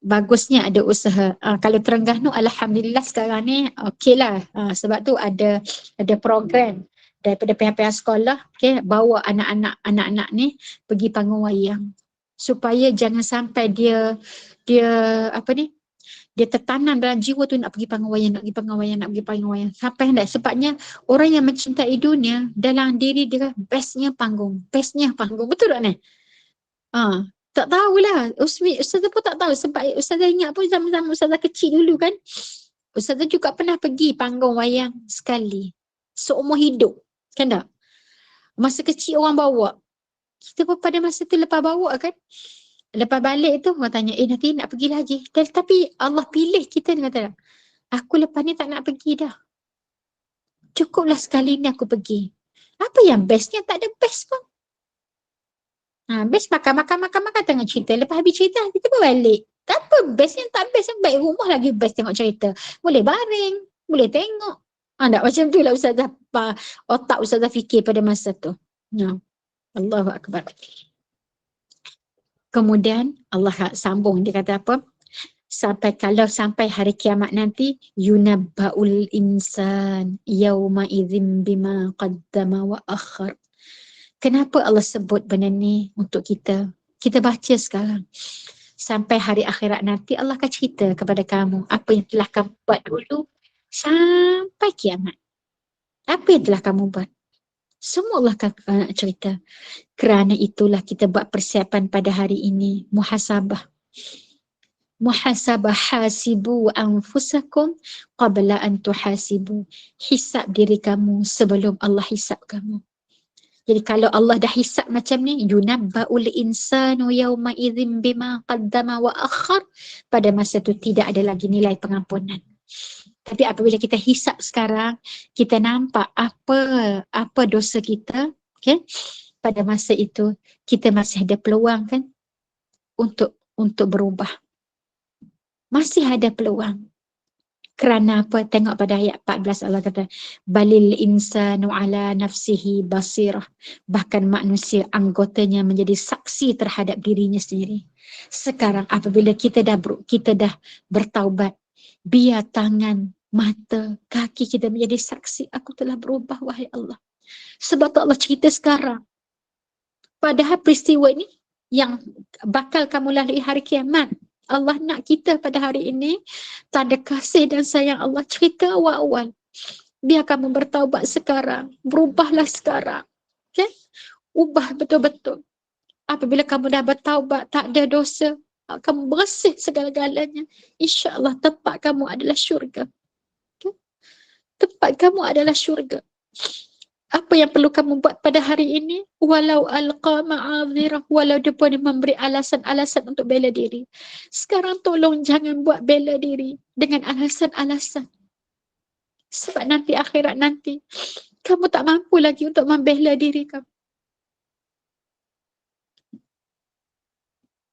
Speaker 2: Bagusnya ada usaha. Kalau Terengganu alhamdulillah sekarang ni okeylah. Sebab tu ada program daripada pihak-pihak sekolah, bawa anak-anak ni pergi panggung wayang. Supaya jangan sampai dia tertanam dalam jiwa tu nak pergi panggung wayang, nak pergi panggung wayang. Sampai hendak. Sebabnya orang yang mencintai dunia, dalam diri dia bestnya panggung. Betul tak ni? Tak tahulah. Ustazah pun tak tahu. Sebab Ustazah ingat pun zaman-zaman Ustazah kecil dulu kan. Ustazah juga pernah pergi panggung wayang sekali. Seumur hidup. Kan tak? Masa kecil orang bawa. Kita pun pada masa tu lepas bawa kan. Lepas balik tu orang tanya, nanti nak pergi lagi. Tapi Allah pilih kita, dia kata, aku lepas ni tak nak pergi dah. Cukuplah sekali ni aku pergi. Apa yang bestnya? Tak ada best pun. Best makan tengok cerita. Lepas habis cerita, kita pun balik. Tak apa best, yang tak best, yang baik rumah lagi best tengok cerita. Boleh baring, boleh tengok. Tak macam tu lah Ustazah, otak Ustazah fikir pada masa tu. Allahu Akbar. Kemudian Allah sambung, dia kata apa? Kalau sampai hari kiamat nanti, yunabba'ul insan yawma idzin bima qaddama wa akhar. Kenapa Allah sebut benda ni untuk kita? Kita baca sekarang. Sampai hari akhirat nanti Allah akan cerita kepada kamu apa yang telah kamu buat dulu sampai kiamat. Apa yang telah kamu buat? Semua Allah akan cerita. Kerana itulah kita buat persiapan pada hari ini. Muhasabah. Muhasabah, hasibu anfusakum qabla an tuhasibu. Hisab diri kamu sebelum Allah hisab kamu. Jadi kalau Allah dah hisab macam ni, yunabba'ul insanu yawma idzin bima qaddama wa akhar, pada masa tu tidak ada lagi nilai pengampunan. Tapi apabila kita hisab sekarang, kita nampak apa dosa kita, okay? Pada masa itu kita masih ada peluang kan untuk berubah. Masih ada peluang. Kerana apa? Tengok pada ayat 14 Allah kata, balil insanu ala nafsihi basirah. Bahkan manusia anggotanya menjadi saksi terhadap dirinya sendiri. Sekarang apabila kita dah bertaubat, biar tangan, mata, kaki kita menjadi saksi, aku telah berubah wahai Allah. Sebab tu Allah cerita sekarang. Padahal peristiwa ini yang bakal kamu lalui hari kiamat. Allah nak kita pada hari ini tanda kasih dan sayang Allah cerita awal-awal. Biar kamu bertaubat sekarang, berubahlah sekarang. Okay? Ubah betul-betul. Apabila kamu dah bertaubat, tak ada dosa, kamu bersih segala-galanya, insya-Allah tempat kamu adalah syurga. Okay? Tempat kamu adalah syurga. Apa yang perlu kamu buat pada hari ini? Walau alqa ma'adhirah, walau dia pun memberi alasan-alasan untuk bela diri. Sekarang tolong jangan buat bela diri dengan alasan-alasan. Sebab nanti akhirat nanti, kamu tak mampu lagi untuk membela diri kamu.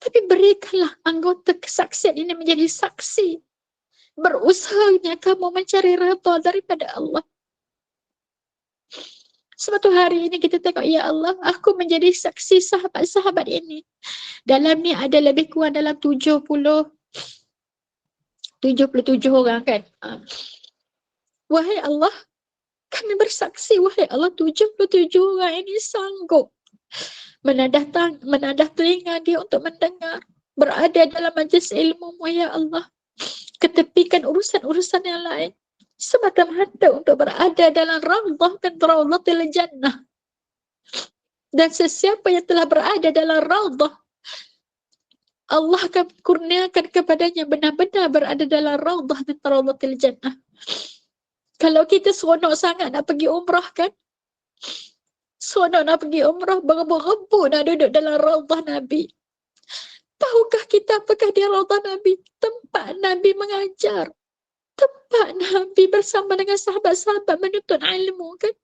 Speaker 2: Tapi berikanlah anggota kesaksian ini menjadi saksi. Berusahanya kamu mencari redha daripada Allah. Sebab tu hari ini kita tengok, ya Allah, aku menjadi saksi sahabat-sahabat ini. Dalam ni ada lebih kurang dalam 77 orang kan. Wahai Allah, kami bersaksi, wahai Allah, 77 orang ini sanggup menadah telinga dia untuk mendengar. Berada dalam majlis ilmu-Mu, ya Allah. Ketepikan urusan-urusan yang lain. Semata-mata untuk berada dalam raudhah dan raudhatil jannah. Dan sesiapa yang telah berada dalam raudhah, Allah akan kurniakan kepadanya benar-benar berada dalam raudhah dan raudhatil jannah. Kalau kita seronok sangat nak pergi umrah kan, seronok nak pergi umrah, berebut-rebut nak duduk dalam raudhah Nabi. Tahukah kita apakah dia raudhah Nabi? Tempat Nabi mengajar. Tempat Nabi bersama dengan sahabat-sahabat menuntut ilmu kan.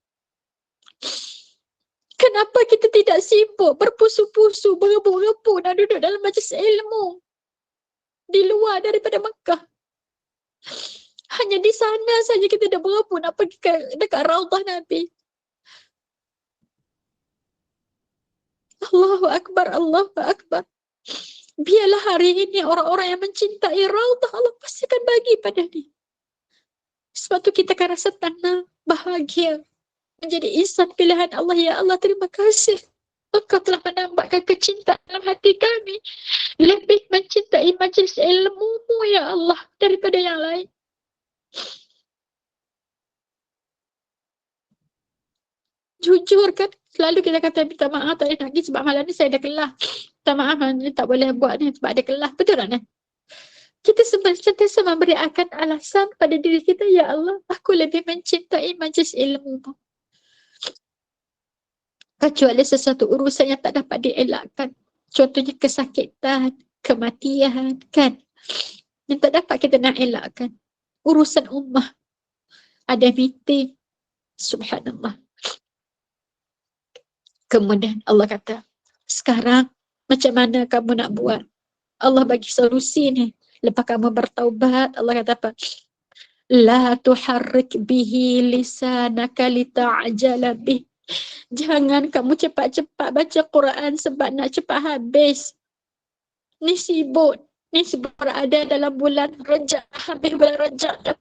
Speaker 2: Kenapa kita tidak sibuk berpusu-pusu, berebut-rebut nak duduk dalam majlis ilmu di luar daripada Mekah? Hanya di sana saja kita dah berebut nak pergi dekat raudhah Nabi. Allahu Akbar, Allahu Akbar. Biarlah hari ini orang-orang yang mencintai raudhah, Allah pasti akan bagi pada dia. Sebab tu kita akan rasa tenang, bahagia, menjadi insan pilihan Allah. Ya Allah, terima kasih. Engkau telah menambahkan kecintaan dalam hati kami. Lebih mencintai majlis ilmu-Mu, ya Allah, daripada yang lain. Jujur kan, selalu kita kata minta maaf, tak boleh nangis sebab malam ni saya ada kelah. Minta maaf, ni tak boleh buat ni sebab ada kelah. Betul tak ni? Kita sentiasa memberikan alasan pada diri kita, ya Allah, aku lebih mencintai majlis ilmu-Mu. Kecuali sesuatu urusan yang tak dapat dielakkan. Contohnya kesakitan, kematian, kan? Yang tak dapat kita nak elakkan. Urusan ummah. Ada meeting. Subhanallah. Kemudian Allah kata, sekarang macam mana kamu nak buat? Allah bagi solusi ni. Lepas kamu bertaubat, Allah kata apa? La tuharrik bihi lisanaka lita'ajala bih. Jangan kamu cepat-cepat baca Quran sebab nak cepat habis. Ni sibuk. Ni berada dalam bulan Rajab. Habis bulan Rajab dah.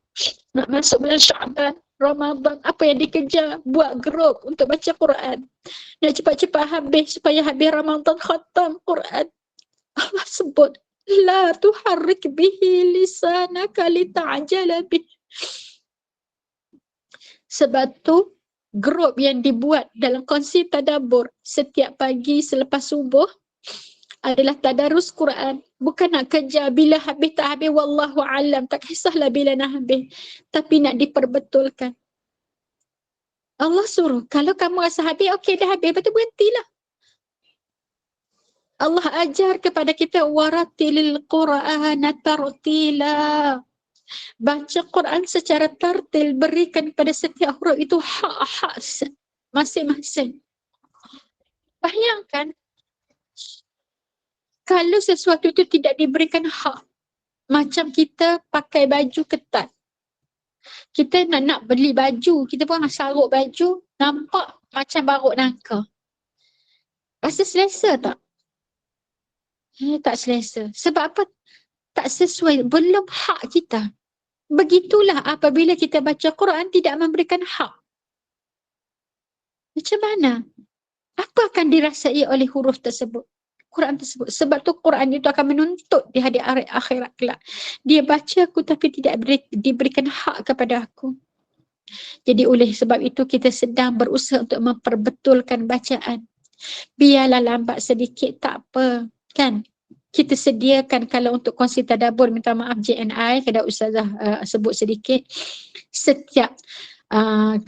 Speaker 2: Nak masuk bulan Syaban, Ramadan. Apa yang dikejar? Buat grup untuk baca Quran. Nak cepat-cepat habis supaya habis Ramadan khatam Quran. Allah sebut, la tuharrik bihi lisanaka lita'ajala bih. Sebab tu grup yang dibuat dalam kongsi tadabbur setiap pagi selepas subuh adalah tadarus Quran. Bukan nak kejar bila habis tak habis, wallahu alam, tak kisahlah bila nak habis, tapi nak diperbetulkan. Allah suruh, kalau kamu rasa habis, okey dah habis, betul berhentilah. Allah ajar kepada kita, waratilil Qur'ana tartila. Baca Quran secara tartil, berikan pada setiap huruf itu hak-hak masing-masing. Bayangkan, kalau sesuatu itu tidak diberikan hak, macam kita pakai baju ketat. Kita nak beli baju, kita pun saruk baju, nampak macam barut nangka. Rasa selesa tak? Tak selesa. Sebab apa? Tak sesuai, belum hak kita. Begitulah apabila kita baca Quran tidak memberikan hak. Macam mana? Apa akan dirasai oleh huruf tersebut? Quran tersebut. Sebab tu Quran itu akan menuntut di hari akhirat kelak. Dia baca aku tapi tidak diberikan hak kepada aku. Jadi oleh sebab itu kita sedang berusaha untuk memperbetulkan bacaan. Biarlah lambat sedikit, tak apa. Kan? Kita sediakan kalau untuk kongsi tadabbur, minta maaf JNI, kada Ustazah sebut sedikit. Setiap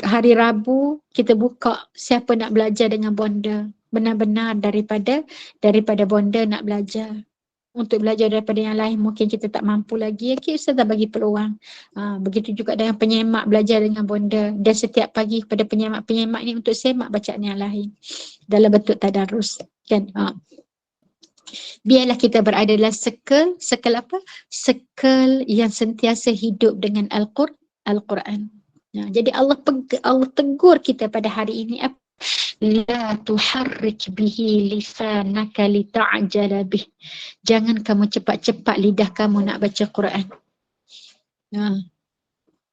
Speaker 2: hari Rabu kita buka siapa nak belajar dengan bonda. Benar-benar daripada bonda nak belajar. Untuk belajar daripada yang lain mungkin kita tak mampu lagi. Okay, Ustazah bagi peluang. Begitu juga dengan penyemak belajar dengan bonda. Dan setiap pagi kepada penyemak-penyemak ni untuk semak bacaan yang lain. Dalam bentuk tadarus. Kan? Biarlah kita berada dalam sekel apa? Sekel yang sentiasa hidup dengan Al-Quran. Jadi Allah tegur kita pada hari ini apa? La tuharrik bihi lisanaka lita'ajala bih. Jangan kamu cepat-cepat lidah kamu nak baca Quran.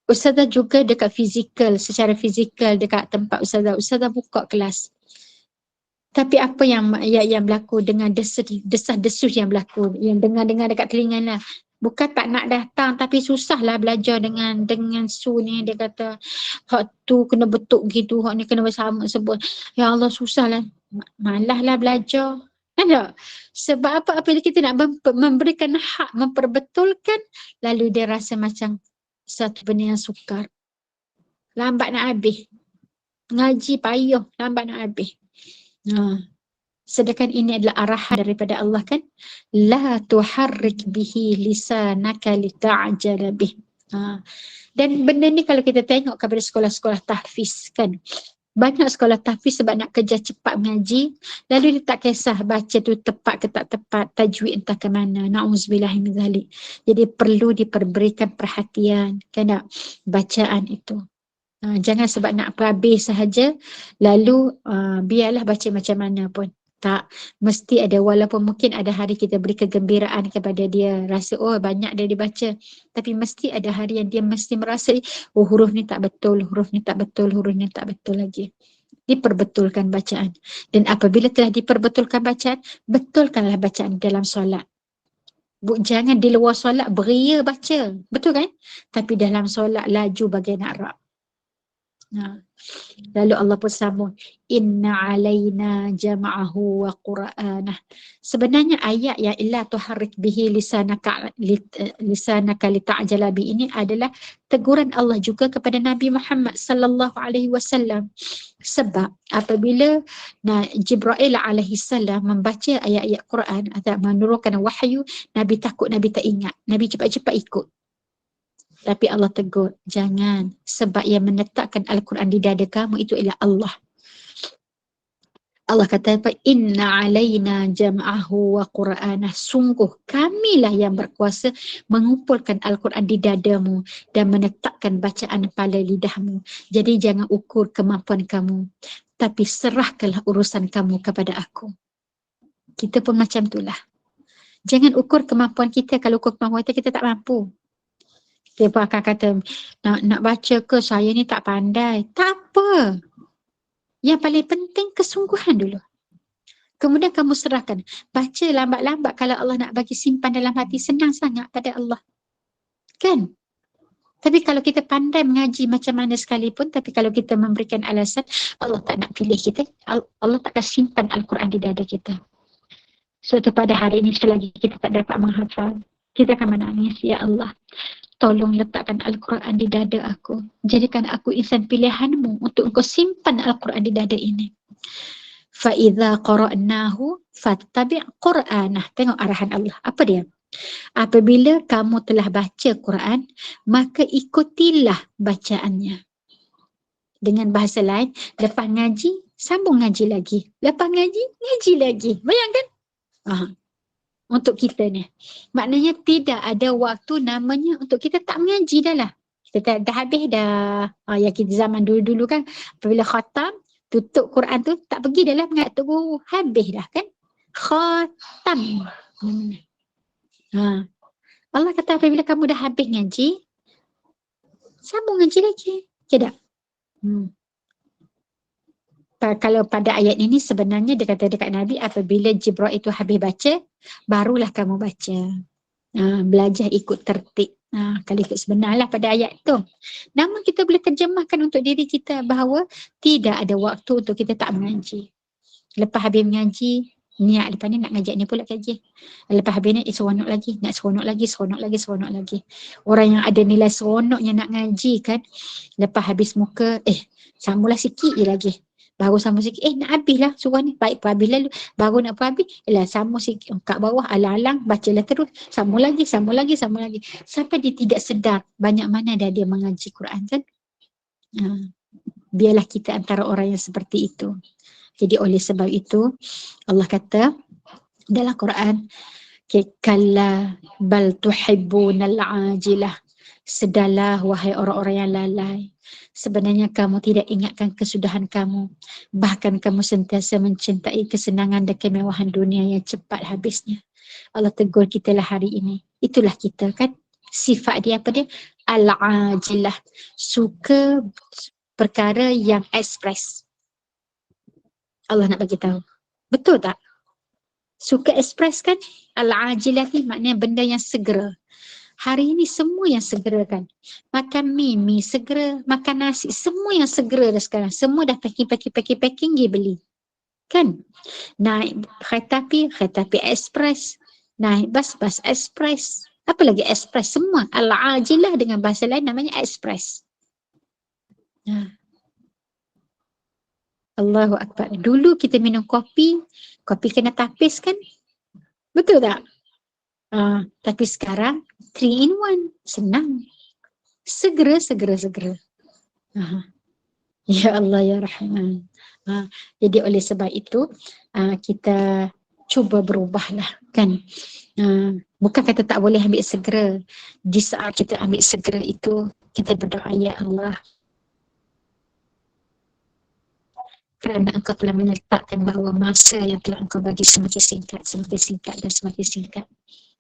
Speaker 2: Ustazah juga dekat secara fizikal dekat tempat Ustazah buka kelas. Tapi apa yang berlaku dengan desas-desus yang berlaku, yang dengar-dengar dekat telinga lah. Bukan tak nak datang tapi susahlah belajar dengan su ni. Dia kata hak tu kena betul gitu, hak ni kena bersama sebut. Ya Allah susahlah. Malahlah belajar. Ada. Sebab apa? Apabila kita nak memberikan hak, memperbetulkan, lalu dia rasa macam satu benda yang sukar. Lambat nak habis. Ngaji payah, lambat nak habis. Sedangkan ini adalah arahan daripada Allah kan, la tuharrik bihi lisanaka lita'ajala bih. Dan benda ni kalau kita tengok kepada sekolah-sekolah tahfiz kan, banyak sekolah tahfiz sebab nak kerja cepat mengaji, lalu dia tak kisah baca tu tepat ke tak tepat, tajwid entah ke mana, na'udzubillah min zalik. Jadi perlu diperberikan perhatian kan, bacaan itu. Jangan sebab nak habis sahaja lalu biarlah baca macam mana pun. Tak, mesti ada, walaupun mungkin ada hari kita beri kegembiraan kepada dia, rasa oh banyak dia dibaca, tapi mesti ada hari yang dia mesti merasa oh huruf ni tak betul, huruf ni tak betul, huruf ni tak betul lagi. Diperbetulkan bacaan. Dan apabila telah diperbetulkan bacaan, betulkanlah bacaan dalam solat. Jangan di luar solat beria baca, betul kan? Tapi dalam solat laju bagai nak rap. Lalu Allah pun sambung, inna alaina jama'ahu wa qur'anah. Sebenarnya ayat yang illa tuharrik bihi lisanaka lita'jala bi ini adalah teguran Allah juga kepada Nabi Muhammad sallallahu alaihi wasallam. Sebab apabila Jibril alaihi salam membaca ayat-ayat Quran atau menurunkan wahyu, Nabi takut Nabi tak ingat. Nabi cepat-cepat ikut. Tapi Allah tegur, jangan, sebab yang menetapkan Al-Quran di dada kamu itu ialah Allah. Allah kata apa? Inna alaina jam'ahu wa qur'anah. Sungguh kamilah yang berkuasa mengumpulkan Al-Quran di dadamu dan menetapkan bacaan pada lidahmu. Jadi jangan ukur kemampuan kamu, tapi serahkanlah urusan kamu kepada aku. Kita pun macam itulah. Jangan ukur kemampuan kita. Kalau ukur kemampuan kita tak mampu. Dia pun akan kata, nak baca ke, saya ni tak pandai. Tak apa. Yang paling penting kesungguhan dulu. Kemudian kamu serahkan. Baca lambat-lambat, kalau Allah nak bagi simpan dalam hati, senang sangat pada Allah. Kan? Tapi kalau kita pandai mengaji macam mana sekalipun, tapi kalau kita memberikan alasan, Allah tak nak pilih kita, Allah tak akan simpan Al-Quran di dada kita. Suatu pada hari ini, selagi kita tak dapat menghafal, kita akan menangis, ya Allah, tolong letakkan Al-Quran di dada aku. Jadikan aku insan pilihanmu untuk engkau simpan Al-Quran di dada ini. فَإِذَا قَرَأْنَاهُ فَاتَّبِعْ قُرْآنَهُ. Tengok arahan Allah. Apa dia? Apabila kamu telah baca Quran, maka ikutilah bacaannya. Dengan bahasa lain, lepas ngaji, sambung ngaji lagi. Lepas ngaji, ngaji lagi. Bayangkan? Untuk kita ni. Maknanya tidak ada waktu namanya untuk kita tak mengaji dah lah. Kita dah habis dah. Yang kita zaman dulu-dulu kan, apabila khatam, tutup Quran tu, tak pergi dalam mengat tu, habis dah kan. Khatam. Allah kata apabila kamu dah habis ngaji, sambung ngaji lagi. Tidak. Kalau pada ayat ini sebenarnya dia kata dekat Nabi, apabila Jibril itu habis baca, barulah kamu baca. Belajar ikut tertib. Kalau ikut sebenarlah pada ayat itu. Namun kita boleh terjemahkan untuk diri kita bahawa tidak ada waktu untuk kita tak mengaji. Lepas habis mengaji, niat lepas ni nak ngajak ni pula kaji. Lepas habis ni seronok lagi, nak seronok lagi, seronok lagi, seronok lagi. Orang yang ada nilai seronoknya nak ngaji kan, lepas habis muka, sambunglah sikit je lagi. Baru sambung sikit, nak habis lah surah ni. Baik pun habis lalu, baru nak pun habis, sambung sikit kat bawah, alang-alang, bacalah terus. Sambung lagi, sambung lagi, sambung lagi. Sampai dia tidak sedar banyak mana dah dia mengaji Quran kan. Biarlah kita antara orang yang seperti itu. Jadi oleh sebab itu, Allah kata dalam Quran, kalla bal tuhibbunal ajilah. Sedalah wahai orang-orang yang lalai. Sebenarnya kamu tidak ingatkan kesudahan kamu. Bahkan kamu sentiasa mencintai kesenangan dan kemewahan dunia yang cepat habisnya. Allah tegur kita lah hari ini. Itulah kita kan. Sifat dia apa dia? Al-ajilah. Suka perkara yang ekspres. Allah nak bagi tahu. Betul tak? Suka ekspres kan? Al-ajilah ni maknanya benda yang segera. Hari ini semua yang segera kan. Makan mie segera, makan nasi, semua yang segera dah sekarang. Semua dah packing, pergi beli. Kan? Naik kereta api ekspres. Naik bas ekspres. Apa lagi ekspres? Semua. Al-ajilah dengan bahasa lain namanya ekspres. Allahu Akbar. Dulu kita minum kopi kena tapis kan? Betul tak? Tapi sekarang 3 in 1, senang. Segera. Ya Allah ya Rahman. Jadi oleh sebab itu kita cuba berubahlah kan. Bukan kata tak boleh ambil segera. Di saat kita ambil segera itu, kita berdoa, ya Allah, kerana engkau telah menyertakan bahawa masa yang telah engkau bagi semakin singkat dan semakin singkat.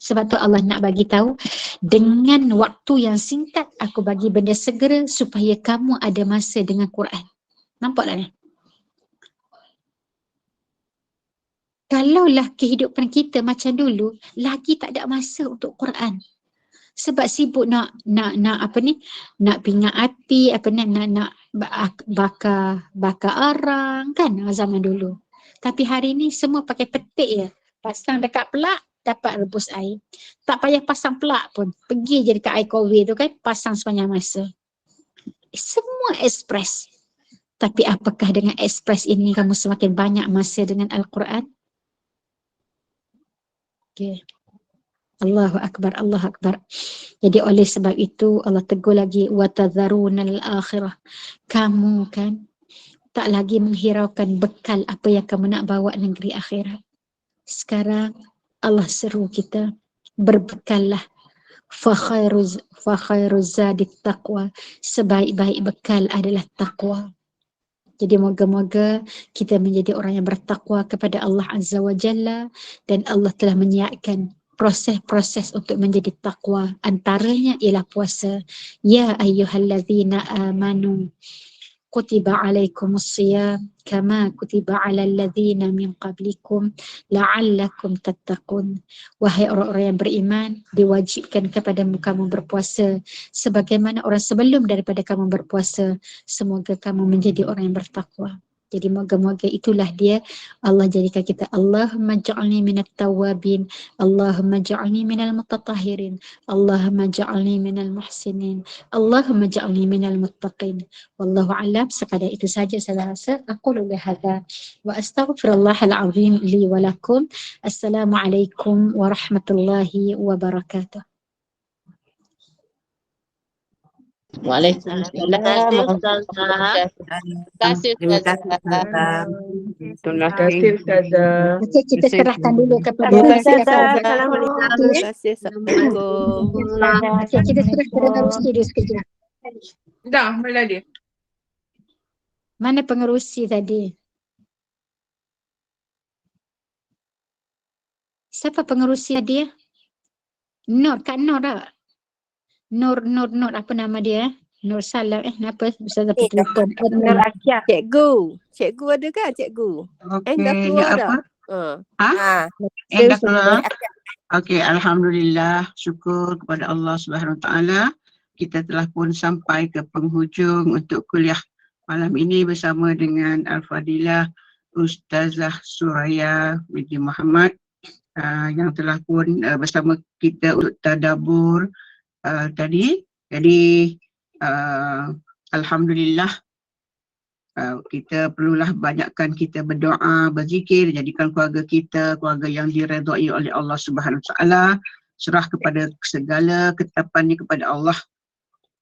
Speaker 2: Sebab tu Allah nak bagi tahu, dengan waktu yang singkat aku bagi benda segera supaya kamu ada masa dengan Quran. Nampak tak ni? Kalaulah kehidupan kita macam dulu, lagi tak ada masa untuk Quran. Sebab sibuk nak apa ni, nak pingat api, apa ni, nak bakar arang kan zaman dulu. Tapi hari ni semua pakai petik je. Pasang dekat pelak, dapat rebus air. Tak payah pasang pelak pun. Pergi je dekat microwave tu kan, pasang sepanjang masa. Semua ekspres. Tapi apakah dengan ekspres ini kamu semakin banyak masa dengan Al-Quran? Okay. Allahu Akbar, Allahu Akbar. Jadi oleh sebab itu Allah tegur lagi, watadharunal akhirah. Kamu kan tak lagi menghiraukan bekal apa yang kamu nak bawa negeri akhirat. Sekarang Allah seru kita, berbekallah. Fa khairuz zadit taqwa. Sebaik-baik bekal adalah takwa. Jadi moga-moga kita menjadi orang yang bertakwa kepada Allah Azza wa Jalla, dan Allah telah menyiapkan proses-proses untuk menjadi takwa. Antaranya ialah puasa. Ya ayyuhallazina amanu kutiba alaikumusiyam kama kutiba alal ladzina min qablikum la'allakum tattaqun. Wahai orang-orang yang beriman, diwajibkan kepadamu kamu berpuasa sebagaimana orang sebelum daripada kamu berpuasa. Semoga kamu menjadi orang yang bertakwa. Jadi moga-moga itulah dia Allah jadikan kita. Allahumma ja'alni minat tawabin, Allahumma ja'alni minal mutatahhirin, Allahumma ja'alni minal muhsinin, Allahumma ja'alni minal muttaqin. Wallahu alam. Sekadar itu saja saya rasa. Aku lulih hadha wa astaghfirullahal azim li wa lakum. Assalamualaikum warahmatullahi wabarakatuh.
Speaker 5: Waalaikumsalam.
Speaker 1: Terima kasih Ustazah.
Speaker 4: Terima kasih Ustazah.
Speaker 2: Okey, kita serahkan dulu kepada
Speaker 3: Terima kasih,
Speaker 2: Ustazah.
Speaker 3: Ustazah.
Speaker 5: Assalamualaikum. Terima kasih. Assalamualaikum.
Speaker 2: Okey, kita serah kepada Rusti dulu sekejap.
Speaker 4: Dah, mula dia.
Speaker 2: Mana pengerusi tadi? Siapa pengerusi dia? Nur, Kak Nur tak? Nur, apa nama dia? Nur Salam, kenapa? Ustazah lupa.
Speaker 3: Nur Akia.
Speaker 5: Cikgu ada ke cikgu?
Speaker 6: Okey,
Speaker 5: Dah keluar
Speaker 6: ya
Speaker 5: dah.
Speaker 6: apa? Dah keluar. Okey, alhamdulillah, syukur kepada Allah Subhanahu Wa Taala. Kita telah pun sampai ke penghujung untuk kuliah malam ini bersama dengan Al-Fadilah Ustazah Suraya binti Muhammad yang telah pun bersama kita untuk tadabbur tadi. Jadi alhamdulillah, kita perlulah banyakkan kita berdoa, berzikir, jadikan keluarga kita keluarga yang diredai oleh Allah Subhanahu Wa Taala, serah kepada segala ketetapannya kepada Allah,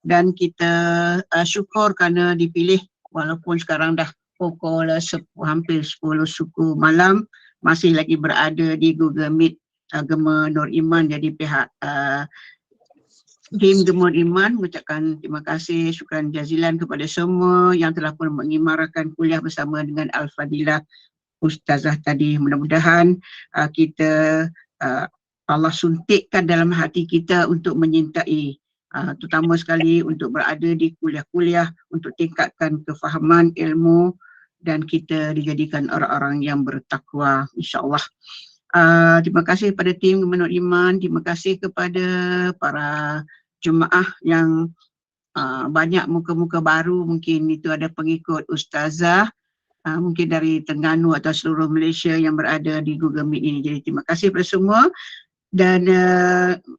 Speaker 6: dan kita syukur kerana dipilih walaupun sekarang dah pukul hampir 10 suku malam, masih lagi berada di Google Meet Gema Nur Iman. Jadi pihak Tim Gema Nur Iman mengucapkan terima kasih, syukran jazilan kepada semua yang telah pun mengimarakan kuliah bersama dengan Al-Fadilah Ustazah tadi. Mudah-mudahan kita Allah suntikkan dalam hati kita untuk menyintai, terutama sekali untuk berada di kuliah-kuliah untuk tingkatkan kefahaman ilmu, dan kita dijadikan orang-orang yang bertakwa, insya-Allah. Terima kasih kepada tim Gema Nur Iman, terima kasih kepada para jemaah yang banyak muka-muka baru, mungkin itu ada pengikut Ustazah mungkin dari Terengganu atau seluruh Malaysia yang berada di Google Meet ini. Jadi terima kasih kepada semua, dan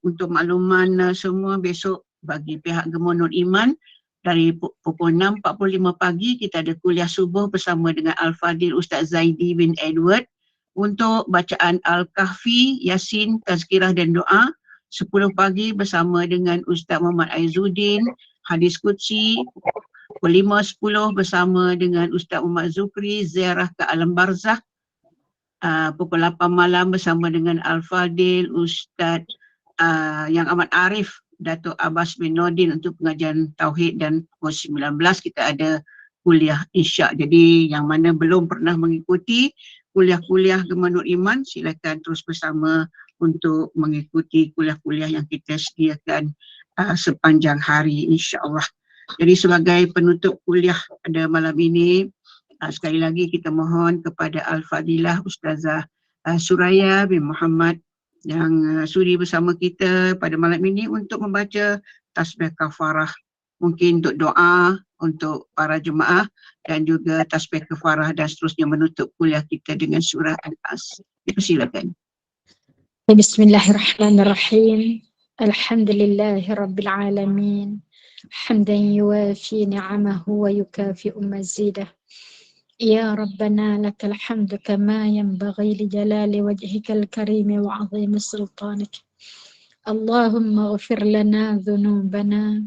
Speaker 6: untuk makluman semua, besok bagi pihak Gema Nur Iman dari pukul 6.45 pagi kita ada kuliah subuh bersama dengan Al-Fadil Ustaz Zaidi bin Edward untuk bacaan Al-Kahfi, Yasin, Tazkirah dan doa. 10 pagi bersama dengan Ustaz Muhammad Aizuddin, Hadis Qudsi. Pukul 5.10 bersama dengan Ustaz Muhammad Zukri, Ziarah ke Alam Barzakh. Pukul 8 malam bersama dengan Al-Fadil Ustaz yang amat arif, Datuk Abbas bin Nordin untuk pengajian Tauhid, dan pukul 19 kita ada kuliah Isyak. Jadi yang mana belum pernah mengikuti kuliah-kuliah Gema Nur Iman, silakan terus bersama untuk mengikuti kuliah-kuliah yang kita sediakan sepanjang hari, insya-Allah. Jadi sebagai penutup kuliah pada malam ini, sekali lagi kita mohon kepada Al-Fadilah Ustazah Suraya bin Muhammad yang sudi bersama kita pada malam ini untuk membaca tasbih kafarah. Mungkin untuk doa untuk para jemaah dan juga tasbih kafarah dan seterusnya menutup kuliah kita dengan surah Al-As. Silakan.
Speaker 2: Bismillahirrahmanirrahim. Alhamdulillahi Rabbil Alamin. Hamdan yuwafi ni'amahu wa yukafi'u mazidah. Ya Rabbana lakal hamdu kama yanbaghi li jalali wajhikal karim wa 'azimi sultanik. Allahumma ighfir lana dhunubana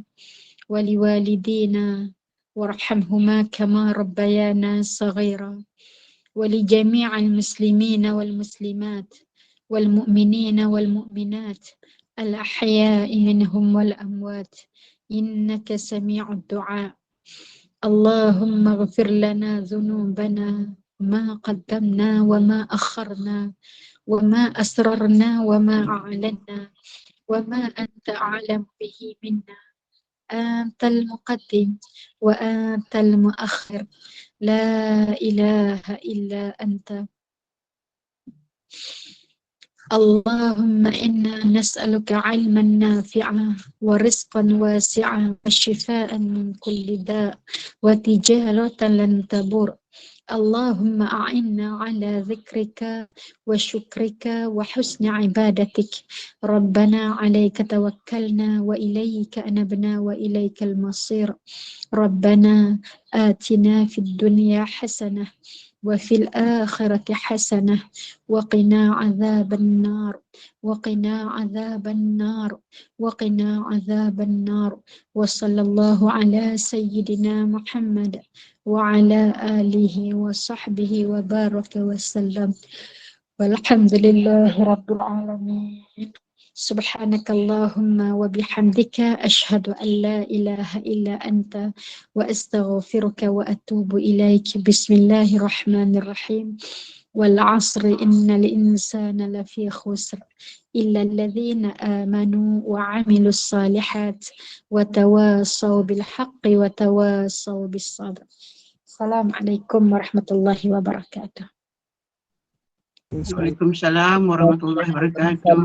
Speaker 2: wa liwalidina warhamhuma kama rabbayana saghira wa li jami'il muslimina wal muslimat wal mu'minina wal mu'minat al ahya'i minhum wal amwat innaka sami'ud du'a. Allahumma ighfir lana dhunubana ma qaddamna wa ma akharna wa ma asrarna wa ma a'lanna wa ma anta a'lam bihi minna antal muqaddim wa antal muakhir la ilaha illa anta. Allahumma inna nas'aluka 'ilman nafi'an wa rizqan wasi'an wa shifaan min kulli da' wa tijaratan lan tabur. Allahumma a'inna 'ala dhikrika wa syukrika wa husni 'ibadatik. Rabbana 'alaika tawakkalna wa ilayka anabna wa ilaikal masir. Rabbana atina fid dunya hasanah وفي الآخرة حسنة وقنا عذاب النار وقنا عذاب النار وقنا عذاب النار وصلى الله على سيدنا محمد وعلى آله وصحبه وبارك وسلم والحمد لله رب العالمين. Subhanaka Allahumma wa bihamdika ashhadu an la ilaha illa anta wa astaghfiruka wa atubu ilaik. Bismillahirrahmanirrahim. Wal 'asri innal insana lafi khusr illa alladhina amanu wa 'amilus salihat wa tawasaw bil haqqi wa tawasaw bis sabr. Assalamualaikum warahmatullahi wabarakatuh.
Speaker 6: Waalaikumsalam warahmatullahi wabarakatuh.